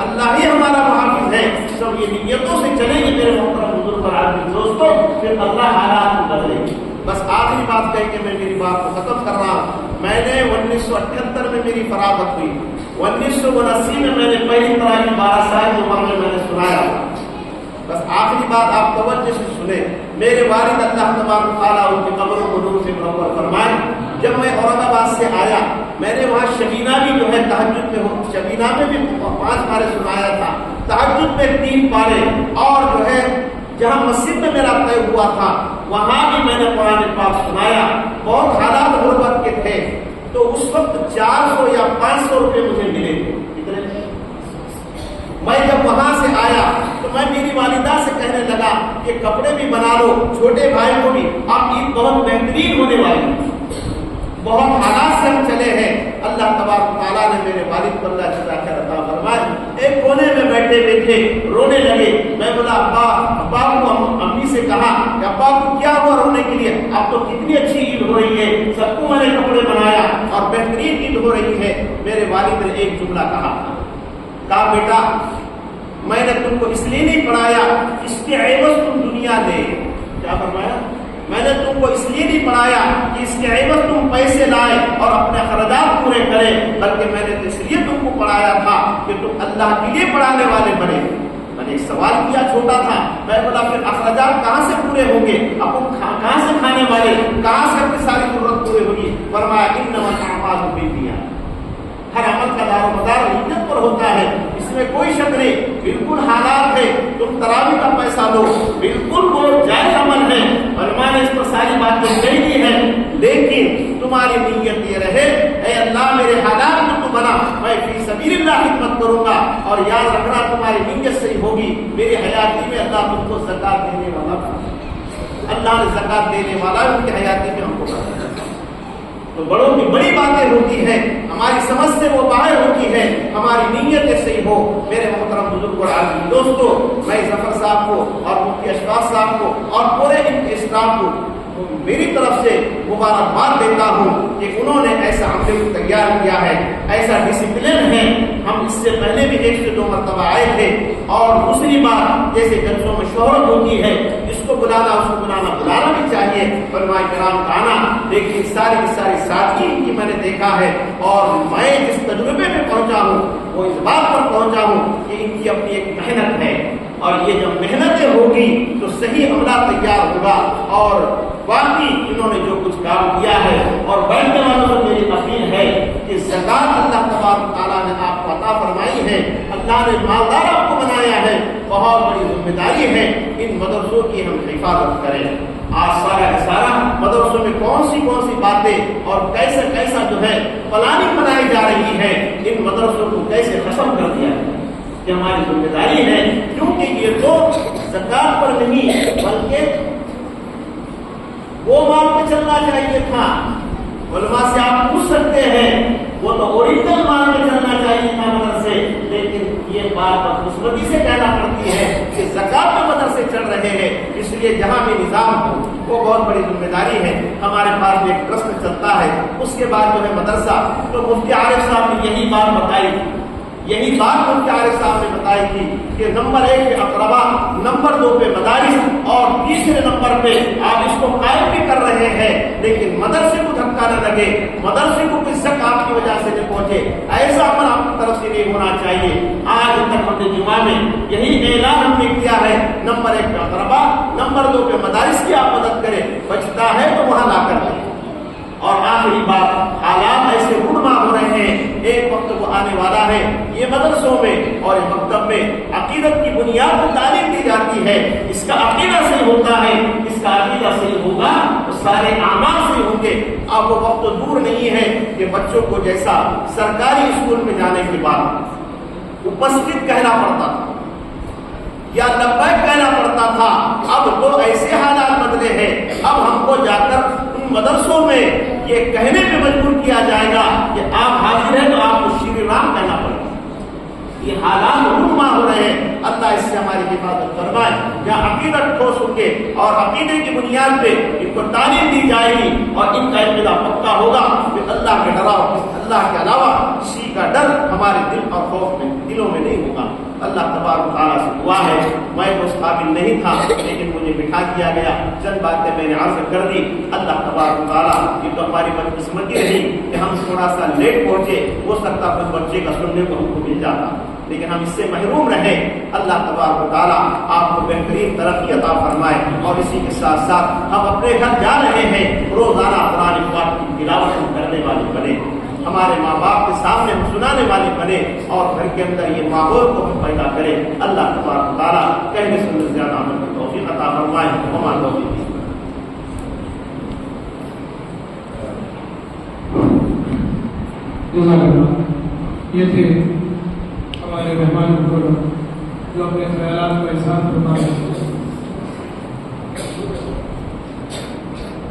اللہ ہی ہمارا محافظ ہے، سب یہ نیتوں سے چلیں گے میرے محترم بزرگ اور عزیز دوستوں، پھر اللہ حالات کو بدلے گی۔ بس آخری بات کہہ کے میں میری بات کو ختم کر رہا ہوں۔ میں نے 1978 میں میری فراغت ہوئی، 1979 میں میں نے پہلی تراویح 12 سال کی عمر میں نے سنایا۔ بس آخری بات آپ توجہ سے سنیں، میرے والد اللہ تبارک و تعالیٰ ان کی قبروں کو نور سے منور فرمائے، جب میں اورنگ آباد سے آیا میں نے وہاں شبینہ بھی جو ہے تہجد میں شبینہ میں بھی 5 پارے سنایا تھا، تہجد میں 3 پارے، اور جو ہے جہاں مسجد میں میرا طے ہوا تھا وہاں بھی میں نے قرآن پاک سنایا۔ بہت حالات غربت کے تھے، تو اس وقت 400 یا 500 روپے مجھے ملے تھے۔ میں جب وہاں سے آیا تو میں میری والدہ سے کہنے لگا کہ کپڑے بھی بنا لو، چھوٹے بھائی کو بھی، اب عید بہت بہترین ہونے والی ہے۔ بہت حالات سے ہم چلے ہیں، اللہ تبارک تعالیٰ نے میرے والد کو اللہ جزا خیر عطا فرمائے، ایک کونے میں بیٹھے بیٹھے رونے لگے۔ میں بولا ابا کو امی سے کہا کہ ابا کو کیا ہوا رونے کے لیے؟ اب تو کتنی اچھی عید ہو رہی ہے، سب کو میں نے کپڑے بنایا اور بہترین عید ہو رہی ہے۔ میرے والد نے ایک جملہ کہا بیٹا میں نے تم کو اس لیے نہیں پڑھایا اس کے عوض تم دنیا دے۔ کیا فرمایا؟ میں نے تم کو اس لیے نہیں پڑھایا کہ اس کے عوض تم پیسے لائے اور اپنے اخراجات پورے کرے، بلکہ میں نے اس لیے تم کو پڑھایا تھا کہ تم اللہ کے لیے پڑھانے والے بنے۔ میں نے ایک سوال کیا، چھوٹا تھا، میں بولا پھر اخراجات کہاں سے پورے ہوں گے؟ اب کہاں سے کھانے والے، کہاں سے اپنی ساری ضرورت پورے ہوگی؟ فرمایا انما الاعمال بالنیات، ہر عمل کا دار و مدار نیت پر ہوتا ہے، اس میں کوئی شک نہیں۔ بالکل حالات ہے، تم تراویح کا پیسہ لو، بالکل وہ جائز عمل ہے، علماء نے اس پر ساری باتیں کہی دی ہیں، لیکن تمہاری نیت یہ رہے اے اللہ میرے حالات کو تو بنا، میں فی سبیل اللہ خدمت کروں گا، اور یاد رکھنا تمہاری نیت صحیح ہوگی، میری حیاتی میں اللہ تم کو زکات دینے والا، اللہ نے زکات دینے والا ان کی حیاتی میں ہم کو بنا۔ تو بڑوں کی بڑی باتیں ہوتی ہیں، ہماری سمجھ سے وہ باہر ہوتی ہے، ہماری نیتیں صحیح ہو۔ میرے محترم بزرگ اور عزیز دوستو، میں ظفر صاحب کو اور مفتی اشفاق صاحب کو اور پورے ان کے اسٹاف کو میری طرف سے مبارکباد دیتا ہوں کہ انہوں نے ایسا عمل کو تیار کیا ہے، ایسا ڈسپلن ہے۔ ہم اس سے پہلے بھی 1 سے 2 مرتبہ آئے تھے، اور دوسری بات جیسے جلسوں میں شہرت ہوتی ہے، جس کو بلانا اس کو بلانا بھی چاہیے، علماء کرام کا آنا، لیکن ساری کی ساری سادگی کی میں نے دیکھا ہے، اور میں جس تجربے میں پہنچا ہوں وہ اس بات پر پہنچا ہوں کہ ان کی اپنی ایک محنت ہے، اور یہ جب محنتیں ہوگی تو صحیح عملہ تیار ہوگا۔ اور باقی انہوں نے جو کچھ کام کیا ہے، اور بیٹھنے والوں سے میری اپیل ہے کہ زکات اللہ تبارک تعالیٰ نے آپ کو عطا فرمائی ہے، اللہ نے مالدار آپ کو بنایا ہے، بہت بڑی ذمہ داری ہے ان مدرسوں کی ہم حفاظت کریں۔ آج سارا کا سارا مدرسوں میں کون سی باتیں اور کیسا جو ہے پلاننگ بنائی جا رہی ہے، ان مدرسوں کو کیسے ختم کر دیا ہے، یہ ہماری ذمہ داری ہے، کیونکہ یہ تو زکات پر نہیں بلکہ وہ مال پہ چلنا چاہیے تھا۔ علماء سے آپ پوچھ سکتے ہیں، وہ تو اوریجنل مال پہ چلنا چاہیے تھا مدرسے، لیکن یہ بات بدقسمتی سے کہنا پڑتی ہے کہ زکات میں مدرسے چل رہے ہیں، اس لیے جہاں بھی نظام ہو وہ بہت بڑی ذمہ داری ہے۔ ہمارے پاس ایک ٹرسٹ چلتا ہے، اس کے بعد جو ہے مدرسہ، تو مفتی عارف صاحب نے یہی بات بتائی تھی، یہی بات مفتی عارف صاحب نے بتائی تھی کہ نمبر 1 پہ اقربا، نمبر 2 پہ مدارس، اور تیسرے نمبر پہ آپ اس کو قائم بھی کر رہے ہیں، لیکن مدرسے کو دھکا نہ لگے، مدرسے کو کوئی شک آپ کی وجہ سے نہ پہنچے، ایسا عمل آپ کی طرف سے نہیں ہونا چاہیے۔ آج تک ہم نے جمعہ میں یہی اعلان ہم نے کیا ہے، نمبر 1 پہ اقربا، نمبر 2 پہ مدارس کی آپ مدد کریں، بچتا ہے تو وہاں لا کر دیں۔ اور آخری بات، حالات ایسے رونما ہو رہے ہیں، ایک وقت وہ آنے والا ہے، یہ مدرسوں میں اور یہ مکتب میں عقیدت کی بنیاد پر تعلیم دی جاتی ہے، اس کا عقیدہ صحیح ہوتا ہے، اس کا عقیدہ صحیح ہوگا تو سارے اعمال صحیح ہوں گے۔ اب وہ وقت دور نہیں ہے کہ بچوں کو جیسا سرکاری اسکول میں جانے کے بعد اپستھت کہنا پڑتا تھا یا لبیک کہنا پڑتا تھا، اب تو ایسے حالات بدلے ہیں، اب ہم کو جا کر ان مدرسوں میں یہ کہنے پہ مجبور کیا جائے گا کہ آپ حاضر ہیں تو آپ کو شری رام کہنا پڑے گا۔ یہ حالات رونما ہو رہے ہیں، اللہ اس سے ہماری حفاظت فرمائے۔ جہاں عقیدت ٹھوس ہو کے اور عقیدے کی بنیاد پہ ان کو تعلیم دی جائے گی اور ان کا عقیدہ پکا ہوگا کہ اللہ کے ڈراؤ، اللہ کے علاوہ کسی کا ڈر ہم ہمارے دلوں میں نہیں ہوگا. اللہ تبارک و تعالیٰ سے دعا ہے. میں اس قابل نہیں تھا لیکن مجھے بٹھا دیا گیا, چند باتیں میں نے عرض کر دی. اللہ تبارک و تعالیٰ, یہ تو ہماری بدقسمتی رہی کہ ہم تھوڑا سا لیٹ پہنچے. ہو سکتا کچھ بچے کا سننے کو ہم کو مل جاتا لیکن ہم اس سے محروم رہے. اللہ تبارک و تعالیٰ آپ کو بہترین ترقی عطا فرمائے. اور اسی کے ساتھ ساتھ ہم اپنے گھر جا رہے ہیں, روزانہ قرآن پاک کی تلاوت ہم کرنے والے بنے, ہمارے ماں باپ کے سامنے ہم سنانے والے بنے, اور گھر کے اندر یہ ماحول کو ہم پیدا کریں. اللہ تبارک و تعالیٰ کہنے سے زیادہ عمل کی توفیق عطا فرمائے. وما توفیق یہ تھے ہمارے مہمان مکرم جو اپنے خیالات کا اظہار فرما رہے ہیں.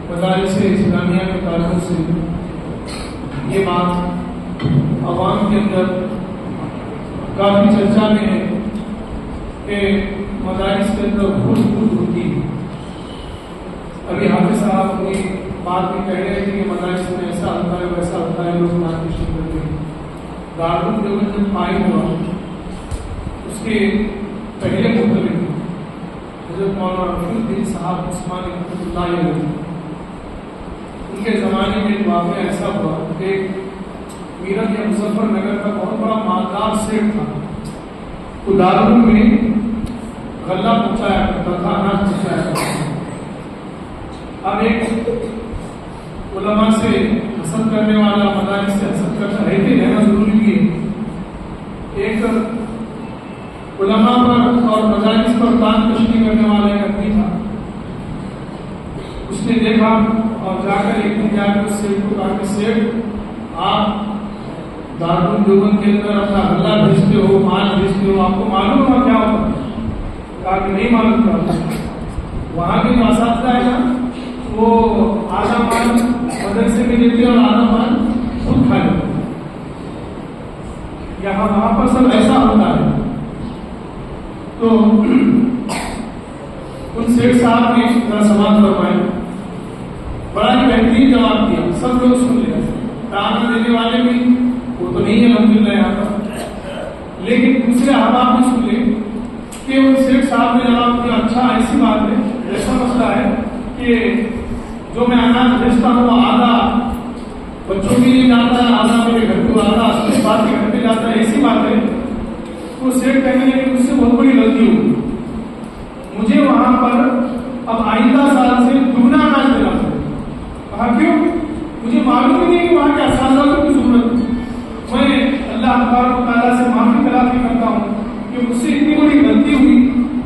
مدارس اسلامیہ کے تعلق سے یہ بات عوام کے اندر کافی چرچا میں ہے کہ مدارس کے اندر خود ہوتی ہے. ابھی حافظ صاحب اپنی بات میں کہہ رہے تھے کہ مدارس میں ایسا ہوتا ہے ویسا ہوتا ہے, لوگ ناقص کرتے ہیں. دارالعلوم جب قائم ہوا اس کے پہلے مختلف حضرت مولانا رفیع الدین صاحب عثمانی رحمۃ اللہ علیہ, ان کے زمانے میں واقعہ ایسا ہوا کہ میرٹھ یا مظفر نگر کا بہت بڑا مالدار سیٹ تھا. وہ دارالعلوم میں غلہ پہنچایا کرتا تھا, اناج پہنچایا کرتا تھا. اب ایک علماء سے حسد کرنے والا مدارس سے حسد کرتا رہنا ضروری ہے. ایک علماء پر اور مدارس پر دان کشی کرنے والا ایک آدمی تھا. اس نے دیکھا اور جا کر ایک دن جا کر اس سیٹ کو کہا کہ سیٹ آپ دارالعلوم دیوبند کے اندر اپنا غلہ بھیجتے ہو, مال بھیجتے ہو, آپ کو معلوم ہوا کیا ہوتا ہے؟ کہا کہ نہیں معلوم تھا. وہاں کے جو اساتذہ ہے نا وہ آدھا مال مدرسے میں دیتے اور آدھا مال خود کھا لیتے. یہاں وہاں پر سب ایسا ہوتا ہے. تو ان سیٹ صاحب نے ذرا سوال فرمائے, بڑا ہی بہترین جواب دیا, سب لوگ سن لیا. تعاون دینے والے بھی وہ تو نہیں ہے الحمدللہ یہاں پر, لیکن دوسرے احباب بھی سن لے کہ ان سیٹ صاحب نے جواب دیا, اچھا ایسی بات ہے, ایسا مسئلہ ہے کہ جو میں اناج بھیجتا ہوں وہ آدھا بچوں کے لیے جاتا ہے, آدھا میرے گھر کو, آدھا اس بات کے گھر پہ جاتا ہے, ایسی بات ہے. تو سیٹ کہنے لگے کہ مجھ سے بہت بڑی غلطی ہوگی, مجھے وہاں پر اب آئندہ سال سے دگنا اناج دینا پڑے. کہا کیوں؟ مجھے معلوم ہی نہیں کہ وہاں کے اساتذہ کی ضرورت ہے. میں اللہ تبارک و تعالیٰ سے معافی تلافی کرتا ہوں کہ مجھ سے اتنی بڑی غلطی ہوئی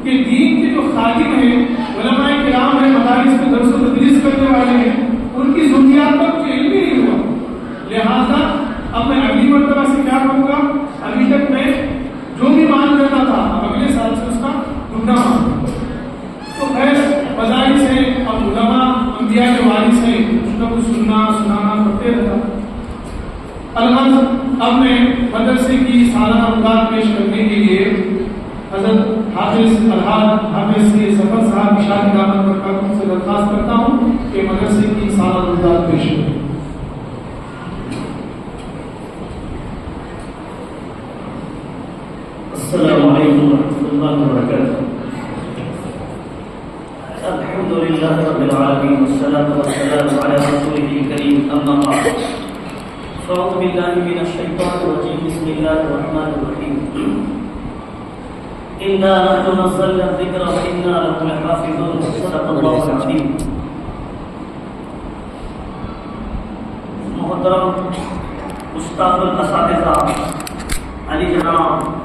کہ دین کے جو خادم ہیں, علماء کرام ہیں, مدارس میں درس و تدریس کرنے والے ہیں, ان کی ضروریات کا مجھے علم ہی نہیں ہوا. لہٰذا اب میں اگلی مرتبہ سے کیا کروں گا, ابھی تک میں جو بھی مان کرتا تھا اب اگلے سال سے اس کا دگنا مان. تو خیر مدارس ہیں, اب علماء انبیاء کے وارث ہیں, کچھ نہ کچھ سنانا کرتے رہتا. الحمد اب میں مدرسے کی سالانہ امداد پیش کرنے کے لیے حضرت حافظ الحاج حافظ سے سفر صاحب کی شادی دعوت پر کارکن سے درخواست کرتا ہوں کہ مدرسے کی سالانہ امداد پیش کریں. السلام علیکم ورحمۃ اللہ وبرکاتہ. الحمد للہ رب العالمین والصلاة والسلام علی رسولہ الکریم, اما بعد. فاعوذ باللہ من الشیطان الرجیم, بسم اللہ الرحمن الرحیم. انا نحن نزلنا الذکر وانا له لحافظون. صدق اللہ العظیم. محترم استاد الاساتذہ علی جناب